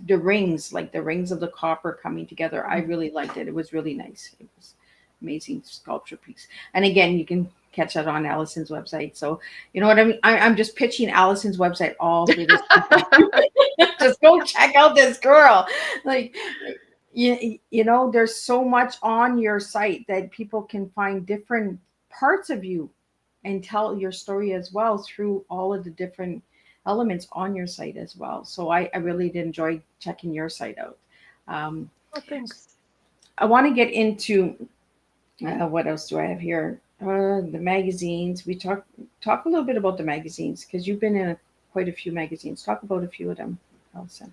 [SPEAKER 2] rings, like the rings of the copper coming together. I really liked it. It was really nice. It was amazing sculpture piece. And again, you can catch that on Allison's website. So you know what I mean. I'm just pitching Allison's website all through this. Just go check out this girl. Like you know, there's so much on your site that people can find different parts of you and tell your story as well through all of the different elements on your site as well. So I really did enjoy checking your site out. Um,
[SPEAKER 3] Oh, thanks.
[SPEAKER 2] I want to get into what else do I have here? The magazines. We talk a little bit about the magazines because you've been in quite a few magazines. Talk about a few of them, Alison.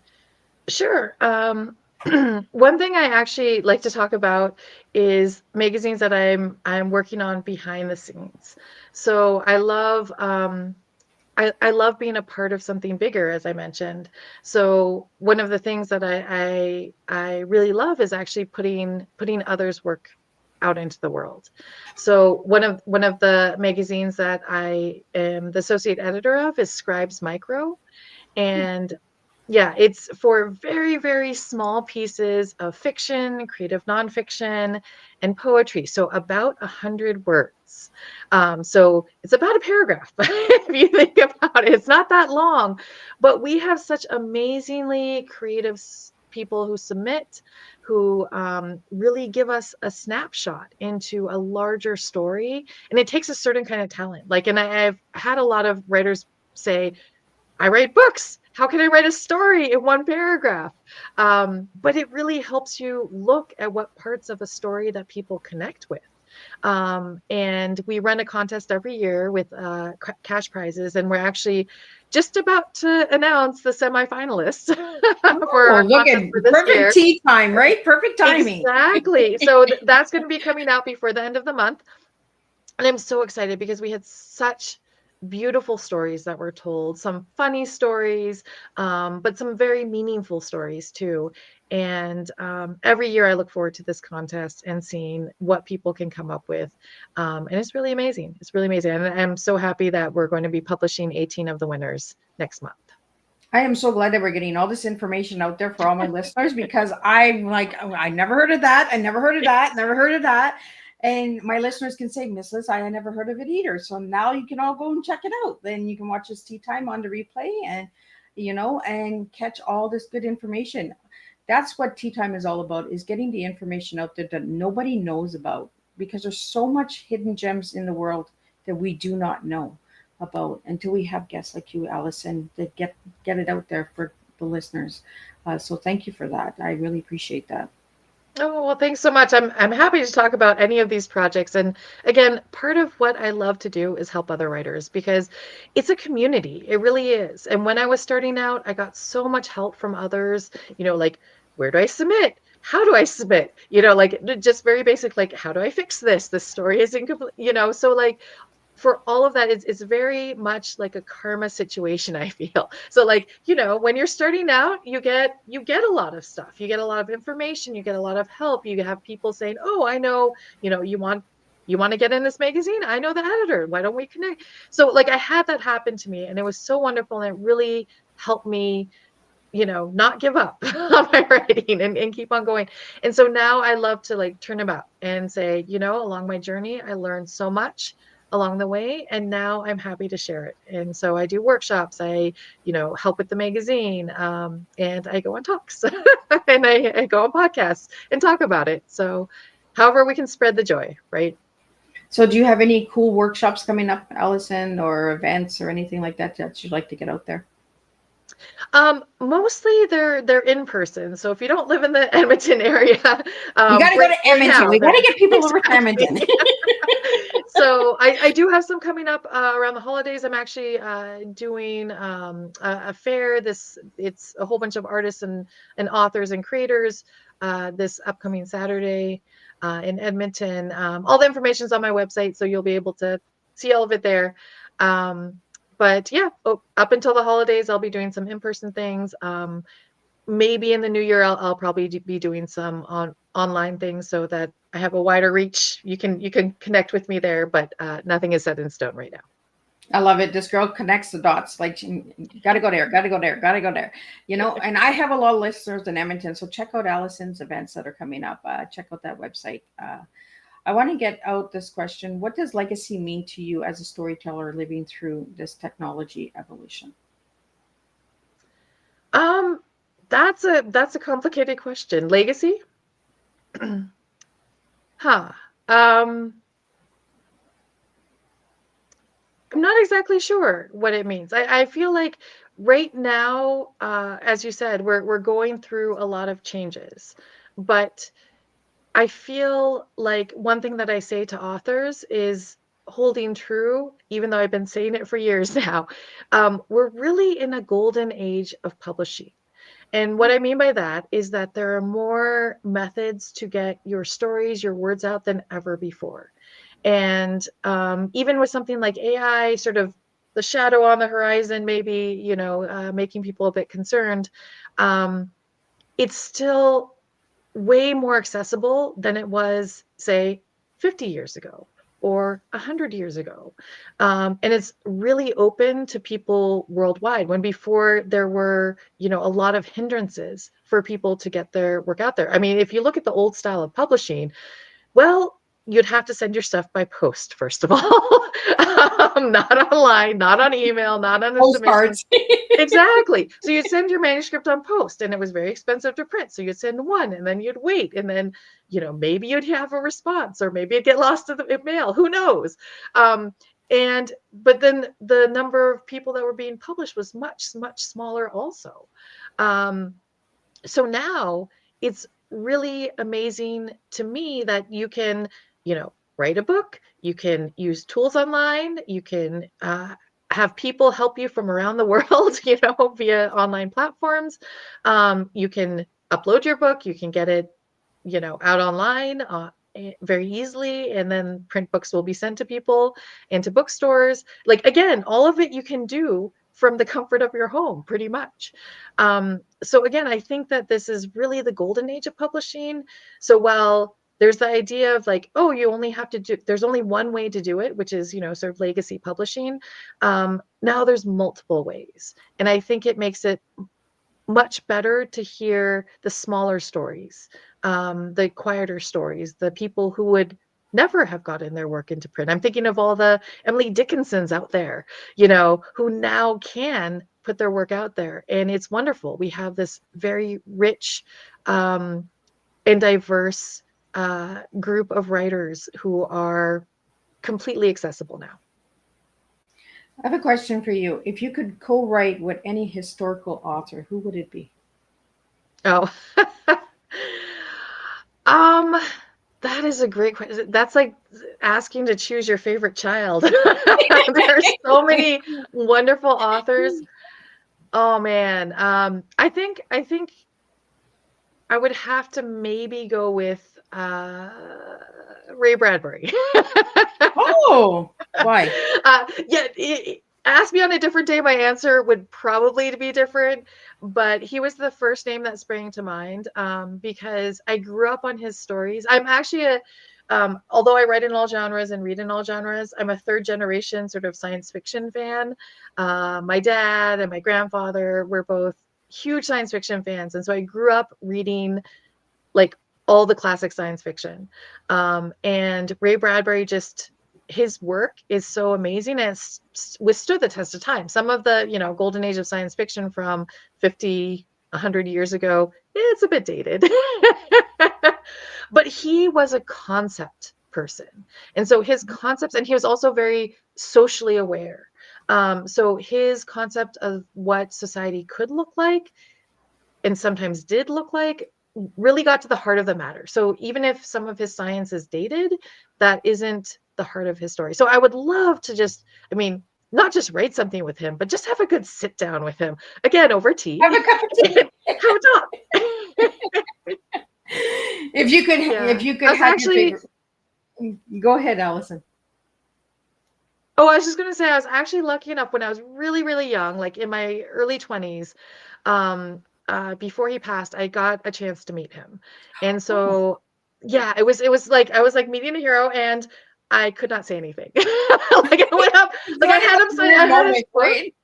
[SPEAKER 3] Sure. One thing I actually like to talk about is magazines that I'm working on behind the scenes. So I love being a part of something bigger, as I mentioned. So one of the things that I really love is actually putting others' work out into the world. So one of the magazines that I am the associate editor of is Scribes Micro, and yeah, it's for very, very small pieces of fiction, creative nonfiction, and poetry. So about 100 words. So it's about a paragraph, if you think about it. It's not that long, but we have such amazingly creative people who submit, who really give us a snapshot into a larger story. And it takes a certain kind of talent. Like, and I've had a lot of writers say, I write books. How can I write a story in one paragraph? But it really helps you look at what parts of a story that people connect with. And we run a contest every year with cash prizes, and we're actually just about to announce the semifinalists for
[SPEAKER 2] Oh,
[SPEAKER 3] our
[SPEAKER 2] look
[SPEAKER 3] contest
[SPEAKER 2] at
[SPEAKER 3] for this
[SPEAKER 2] perfect
[SPEAKER 3] year.
[SPEAKER 2] tea time, right? Perfect timing.
[SPEAKER 3] Exactly. So that's going to be coming out before the end of the month. And I'm so excited because we had such beautiful stories that were told, some funny stories, but some very meaningful stories too. And every year I look forward to this contest and seeing what people can come up with. And it's really amazing. It's really amazing. And I'm so happy that we're going to be publishing 18 of the winners next month.
[SPEAKER 2] I am so glad that we're getting all this information out there for all my listeners because I'm like, oh, I never heard of that. I never heard of that. Never heard of that. And my listeners can say, Miss Liz, I never heard of it either. So now you can all go and check it out. Then you can watch this tea time on the replay and, you know, and catch all this good information. That's what tea time is all about, is getting the information out there that nobody knows about because there's so much hidden gems in the world that we do not know about until we have guests like you, Alison, that get it out there for the listeners. So thank you for that. I really appreciate that.
[SPEAKER 3] Oh, well, thanks so much. I'm happy to talk about any of these projects. And again, part of what I love to do is help other writers because it's a community. It really is. And when I was starting out, I got so much help from others, like where do I submit? How do I submit? Like just very basic, like, how do I fix this? This story is incomplete, so like for all of that, it's very much like a karma situation, I feel. So like, when you're starting out, you get a lot of stuff. You get a lot of information, you get a lot of help. You have people saying, "Oh, I know, you want to get in this magazine? I know the editor. Why don't we connect?" So like I had that happen to me, and it was so wonderful, and it really helped me not give up on my writing and keep on going. And so now I love to like turn them out and say, along my journey, I learned so much along the way, and now I'm happy to share it. And so I do workshops, I, help with the magazine, and I go on talks and I go on podcasts and talk about it. So however we can spread the joy, right?
[SPEAKER 2] So do you have any cool workshops coming up, Allison, or events or anything like that that you'd like to get out there?
[SPEAKER 3] Mostly they're in person. So if you don't live in the Edmonton area,
[SPEAKER 2] You got to go to Edmonton. We got to get people over to
[SPEAKER 3] exactly.
[SPEAKER 2] Edmonton.
[SPEAKER 3] So I do have some coming up around the holidays. I'm actually doing a fair. It's a whole bunch of artists and authors and creators this upcoming Saturday in Edmonton. All the information's on my website, so you'll be able to see all of it there. But yeah, up until the holidays, I'll be doing some in-person things. Maybe in the new year, I'll probably be doing some online things so that I have a wider reach. You can connect with me there, but nothing is set in stone right now.
[SPEAKER 2] I love it. This girl connects the dots. Like, got to go there, got to go there, got to go there. And I have a lot of listeners in Edmonton, so check out Allison's events that are coming up. Check out that website. I want to get out this question. What does legacy mean to you as a storyteller living through this technology evolution?
[SPEAKER 3] That's a complicated question. Legacy? Huh. I'm not exactly sure what it means. I feel like right now, as you said, we're going through a lot of changes, but I feel like one thing that I say to authors is holding true, even though I've been saying it for years now. We're really in a golden age of publishing. And what I mean by that is that there are more methods to get your stories, your words out than ever before. And even with something like AI, sort of the shadow on the horizon, maybe, making people a bit concerned, it's still way more accessible than it was, say, 50 years ago or 100 years ago. And it's really open to people worldwide, when before there were, a lot of hindrances for people to get their work out there. I mean, if you look at the old style of publishing, well, you'd have to send your stuff by post, first of all. Not online, not on email, not on a submission. Exactly. So you'd send your manuscript on post, and it was very expensive to print. So you'd send one, and then you'd wait, and then, maybe you'd have a response, or maybe it'd get lost in the mail. Who knows? But then the number of people that were being published was much, much smaller also. So now it's really amazing to me that you can, write a book, you can use tools online, you can have people help you from around the world, via online platforms. You can upload your book, you can get it, out online very easily, and then print books will be sent to people and to bookstores. Like, again, all of it you can do from the comfort of your home, pretty much. So again, I think that this is really the golden age of publishing. So while there's the idea of like, oh, you only have to do, there's only one way to do it, which is, sort of legacy publishing. Now there's multiple ways. And I think it makes it much better to hear the smaller stories, the quieter stories, the people who would never have gotten their work into print. I'm thinking of all the Emily Dickinsons out there, who now can put their work out there. And it's wonderful. We have this very rich and diverse group of writers who are completely accessible now.
[SPEAKER 2] I have a question for you. If you could co-write with any historical author, who would it be?
[SPEAKER 3] Oh, that is a great question. That's like asking to choose your favorite child. There's so many wonderful authors. Oh man. I think I would have to maybe go with Ray Bradbury.
[SPEAKER 2] Oh, why?
[SPEAKER 3] Yeah, ask me on a different day, my answer would probably be different, but he was the first name that sprang to mind, because I grew up on his stories. I'm actually although I write in all genres and read in all genres, I'm a third generation sort of science fiction fan. My dad and my grandfather were both huge science fiction fans, and so I grew up reading like all the classic science fiction. And Ray Bradbury, just his work is so amazing and it's withstood the test of time. Some of the, golden age of science fiction from 50, 100 years ago, it's a bit dated. But he was a concept person. And so his concepts, and he was also very socially aware. So his concept of what society could look like and sometimes did look like really got to the heart of the matter. So even if some of his science is dated, that isn't the heart of his story. So I would love to just, not just write something with him, but just have a good sit down with him. Again, over tea.
[SPEAKER 2] Have a cup of tea.
[SPEAKER 3] Have a talk.
[SPEAKER 2] If you could
[SPEAKER 3] I was
[SPEAKER 2] have
[SPEAKER 3] actually,
[SPEAKER 2] your favorite. Go ahead, Alison.
[SPEAKER 3] oh, I was just going to say, I was actually lucky enough when I was really, really young, like in my early 20s, before he passed, I got a chance to meet him. And
[SPEAKER 2] Oh,
[SPEAKER 3] so, yeah, it was like, I was like meeting a hero and I could not say anything. Like I went up, like I
[SPEAKER 2] that is
[SPEAKER 3] had him
[SPEAKER 2] a
[SPEAKER 3] sign,
[SPEAKER 2] weird
[SPEAKER 3] I had his
[SPEAKER 2] moment,
[SPEAKER 3] book.
[SPEAKER 2] right?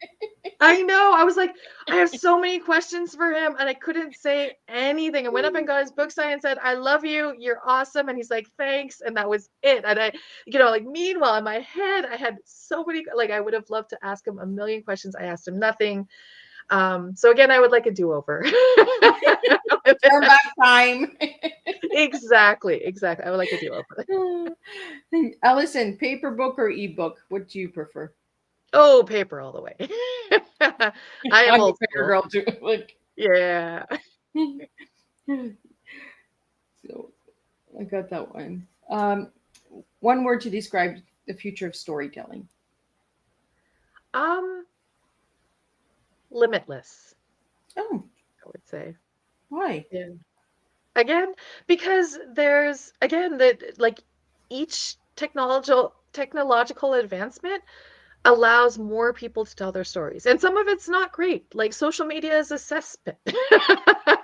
[SPEAKER 3] I know. I was like, I have so many questions for him, and I couldn't say anything. I went up and got his book signed and said, "I love you. You're awesome." And he's like, "Thanks." And that was it. And I, like meanwhile in my head, I had so many, like I would have loved to ask him a million questions. I asked him nothing. So again, I would like a do-over.
[SPEAKER 2] Turn back time.
[SPEAKER 3] Exactly. I would like a do-over.
[SPEAKER 2] Alison, paper book or ebook? What do you prefer?
[SPEAKER 3] Oh, paper all the way. I am
[SPEAKER 2] I'm a
[SPEAKER 3] old
[SPEAKER 2] paper
[SPEAKER 3] school.
[SPEAKER 2] girl too. Like,
[SPEAKER 3] Yeah.
[SPEAKER 2] so I got that one. One word to describe the future of storytelling.
[SPEAKER 3] Um, Limitless,
[SPEAKER 2] Oh,
[SPEAKER 3] I would say.
[SPEAKER 2] why?
[SPEAKER 3] Yeah. Again, because there's again that like each technological advancement allows more people to tell their stories. And some of it's not great. Like social media is a cesspit.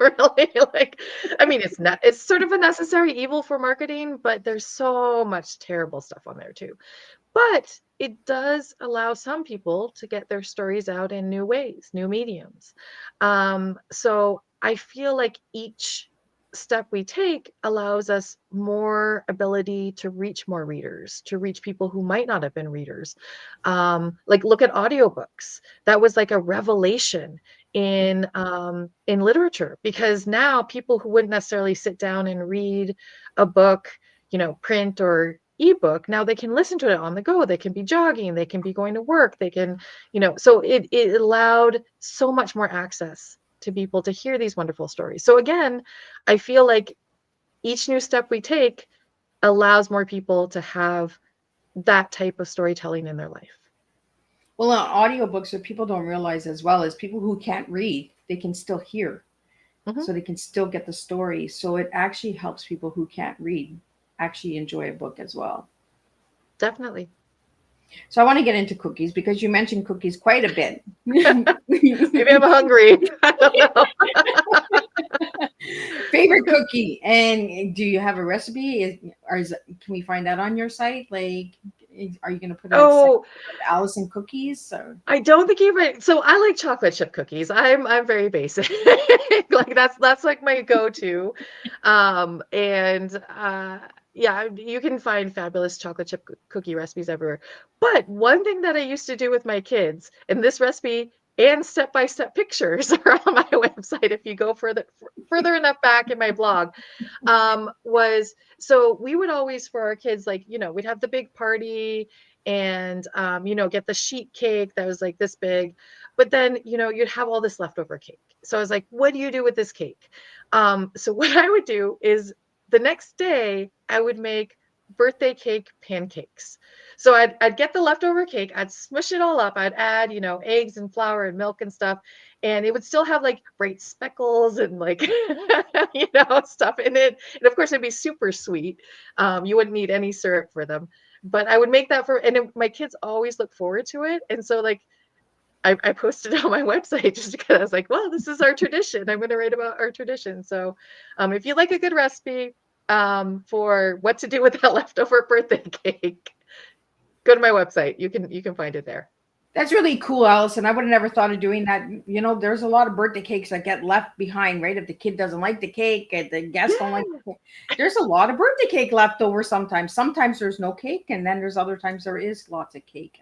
[SPEAKER 3] Really. Like, it's sort of a necessary evil for marketing, but there's so much terrible stuff on there too. But it does allow some people to get their stories out in new ways, new mediums. So I feel like each step we take allows us more ability to reach more readers, to reach people who might not have been readers. Like look at audiobooks. That was like a revelation in literature, because now people who wouldn't necessarily sit down and read a book, print or ebook, now they can listen to it on the go. They can be jogging, they can be going to work, they can, so it allowed so much more access to people to hear these wonderful stories. So again, I feel like each new step we take allows more people to have that type of storytelling in their life.
[SPEAKER 2] Well, audiobooks, what people don't realize as well is people who can't read, they can still hear.
[SPEAKER 3] Mhm.
[SPEAKER 2] So they can still get the story. So it actually helps people who can't read actually enjoy a book as well.
[SPEAKER 3] Definitely.
[SPEAKER 2] So I want to get into cookies because you mentioned cookies quite a bit.
[SPEAKER 3] Maybe I'm hungry. I don't know.
[SPEAKER 2] Favorite cookie, and do you have a recipe? Can we find that on your site? Like, are you going to put a section
[SPEAKER 3] Oh,
[SPEAKER 2] of Alison cookies? Or?
[SPEAKER 3] I don't think you're right. So I like chocolate chip cookies. I'm very basic. Like that's like my go-to. And yeah, you can find fabulous chocolate chip cookie recipes everywhere. But one thing that I used to do with my kids, and this recipe and step-by-step pictures are on my website if you go further enough back in my blog, was so we would always for our kids, like, we'd have the big party and get the sheet cake that was like this big, but then you'd have all this leftover cake. So I was like, what do you do with this cake? So what I would do is the next day I would make birthday cake pancakes. So I'd get the leftover cake, I'd smush it all up, I'd add, eggs and flour and milk and stuff, and it would still have like bright speckles and like, stuff in it. And of course, it'd be super sweet. You wouldn't need any syrup for them. But I would make that my kids always look forward to it. And so like, I posted it on my website just because I was like, well, this is our tradition. I'm going to write about our tradition. So if you like a good recipe for what to do with that leftover birthday cake, go to my website. You can find it there.
[SPEAKER 2] That's really cool, Alison. I would have never thought of doing that. There's a lot of birthday cakes that get left behind, right? If the kid doesn't like the cake and the guests don't like the cake. There's a lot of birthday cake left over sometimes. Sometimes there's no cake, and then there's other times there is lots of cake.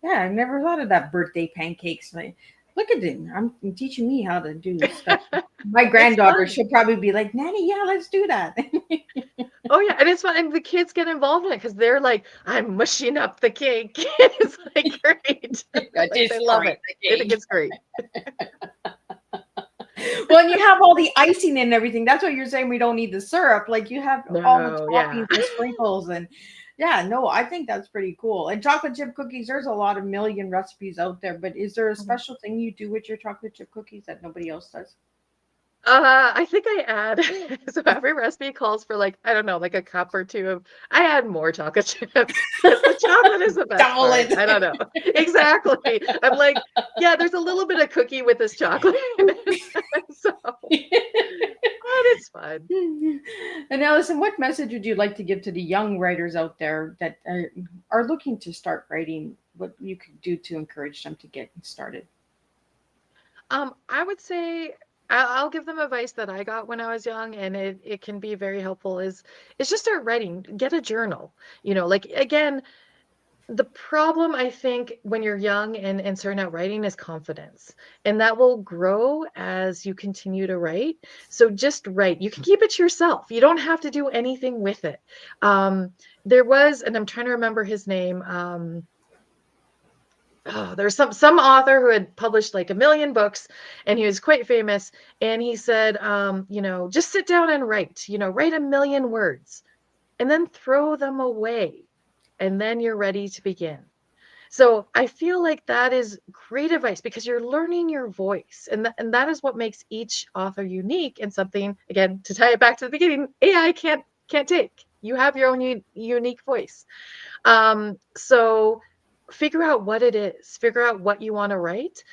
[SPEAKER 2] Yeah, I never thought of that birthday pancakes. Look at it. I'm teaching me how to do stuff. My granddaughter, she'll probably be like, Nanny, yeah, let's do that.
[SPEAKER 3] Oh yeah, and it's fun, and the kids get involved in it because they're like, "I'm mushing up the cake." It's like great. They love it. They think it's great.
[SPEAKER 2] Well, and you have all the icing and everything. That's what you're saying. We don't need the syrup. Like you have all the toppings and sprinkles, and I think that's pretty cool. And chocolate chip cookies, there's a lot of million recipes out there. But is there a special thing you do with your chocolate chip cookies that nobody else does?
[SPEAKER 3] I think I add so every recipe calls for like, I don't know, like a cup or two of. I add more chocolate chips. The chocolate is the best part. I don't know. Exactly. I'm like, yeah, there's a little bit of cookie with this chocolate. So but it's fun.
[SPEAKER 2] And Alison, what message would you like to give to the young writers out there that are looking to start writing? What you could do to encourage them to get started?
[SPEAKER 3] I would say I'll give them advice that I got when I was young, and it can be very helpful. Is just start writing, get a journal. Like again, the problem I think when you're young and starting out writing is confidence, and that will grow as you continue to write. So just write. You can keep it to yourself. You don't have to do anything with it. There was, and I'm trying to remember his name. There's some author who had published like 1 million books, and he was quite famous. And he said, just sit down and write, write 1 million words and then throw them away. And then you're ready to begin. So I feel like that is great advice because you're learning your voice. And that is what makes each author unique, and something, again, to tie it back to the beginning, AI can't take. You have your own unique voice. So figure out what it is, figure out what you want to write.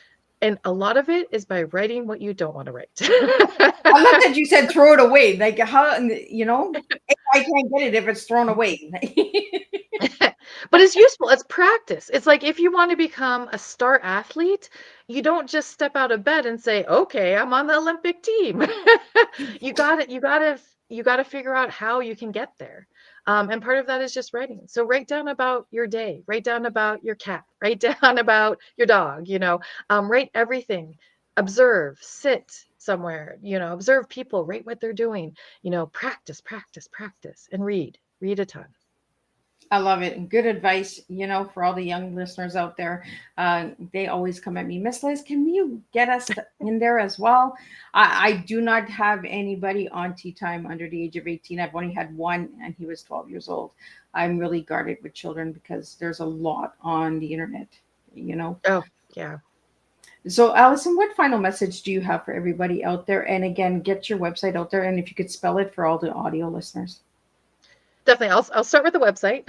[SPEAKER 3] And a lot of it is by writing what you don't want to write.
[SPEAKER 2] I love that you said throw it away. Like how, I can't get it if it's thrown away.
[SPEAKER 3] But it's useful. It's practice. It's like if you want to become a star athlete, you don't just step out of bed and say, okay, I'm on the Olympic team. You got to figure out how you can get there. And part of that is just writing. So write down about your day, write down about your cat, write down about your dog, write everything, observe, sit somewhere, observe people, write what they're doing, practice, and read a ton.
[SPEAKER 2] I love it. Good advice, for all the young listeners out there. They always come at me, Miss Liz, can you get us in there as well? I do not have anybody on Tea Time under the age of 18. I've only had one, and he was 12 years old. I'm really guarded with children because there's a lot on the internet,
[SPEAKER 3] Oh, yeah.
[SPEAKER 2] So, Alison, what final message do you have for everybody out there? And again, get your website out there, and if you could spell it for all the audio listeners.
[SPEAKER 3] Definitely. I'll start with the website.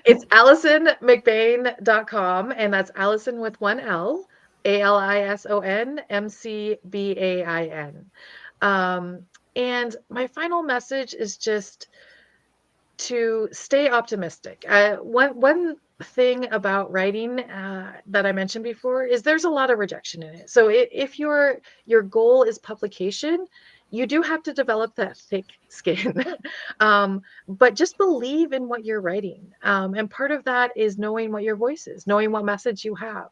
[SPEAKER 3] It's AlisonMcBain.com, and that's Alison with 1 L, ALISON MCBAIN. And my final message is just to stay optimistic. One thing about writing that I mentioned before is there's a lot of rejection in it. So if your goal is publication, you do have to develop that thick skin, but just believe in what you're writing. And part of that is knowing what your voice is, knowing what message you have.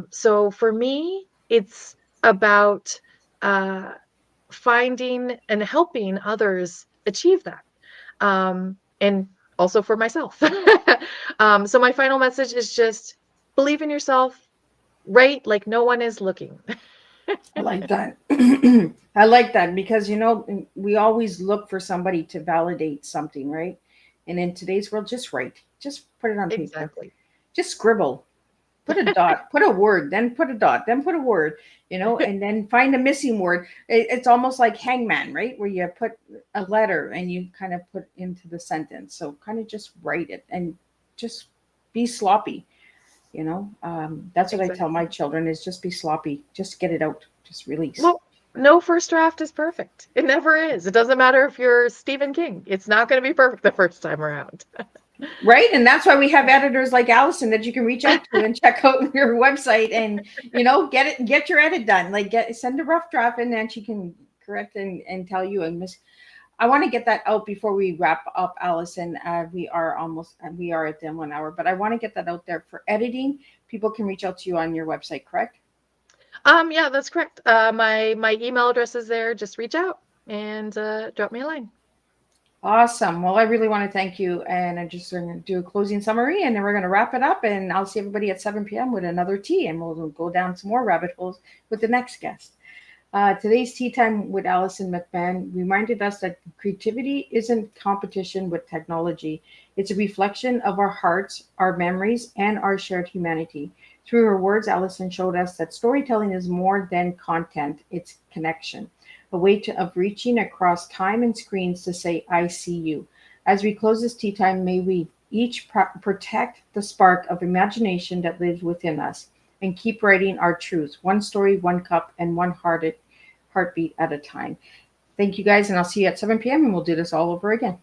[SPEAKER 3] So for me, it's about finding and helping others achieve that. And also for myself. So my final message is just believe in yourself, write like no one is looking.
[SPEAKER 2] I like that. I like that because, we always look for somebody to validate something, right? And in today's world, just write. Just put it on paper.
[SPEAKER 3] Exactly.
[SPEAKER 2] Just scribble. Put a dot, put a word, then put a dot, then put a word, and then find a missing word. It's almost like hangman, right? Where you put a letter and you kind of put into the sentence. So kind of just write it and just be sloppy. That's what I tell my children is just be sloppy. Just get it out. Just release.
[SPEAKER 3] Well, no first draft is perfect. It never is. It doesn't matter if you're Stephen King. It's not going to be perfect the first time around.
[SPEAKER 2] Right. And that's why we have editors like Alison that you can reach out to and check out your website and, get your edit done. Like send a rough draft and then she can correct and tell you. And I want to get that out before we wrap up, Alison. We are at the 1 hour, but I want to get that out there for editing. People can reach out to you on your website, correct?
[SPEAKER 3] Yeah, that's correct. My email address is there. Just reach out and drop me a line.
[SPEAKER 2] Awesome. Well, I really want to thank you. And I'm just going to do a closing summary and then we're going to wrap it up. And I'll see everybody at 7 p.m. with another tea and we'll go down some more rabbit holes with the next guest. Today's tea time with Alison McBain reminded us that creativity isn't competition with technology. It's a reflection of our hearts, our memories, and our shared humanity. Through her words, Alison showed us that storytelling is more than content, it's connection, a way of reaching across time and screens to say, I see you. As we close this tea time, may we each protect the spark of imagination that lives within us and keep writing our truths, one story, one cup, and one heartbeat at a time. Thank you guys, and I'll see you at 7 p.m. and we'll do this all over again.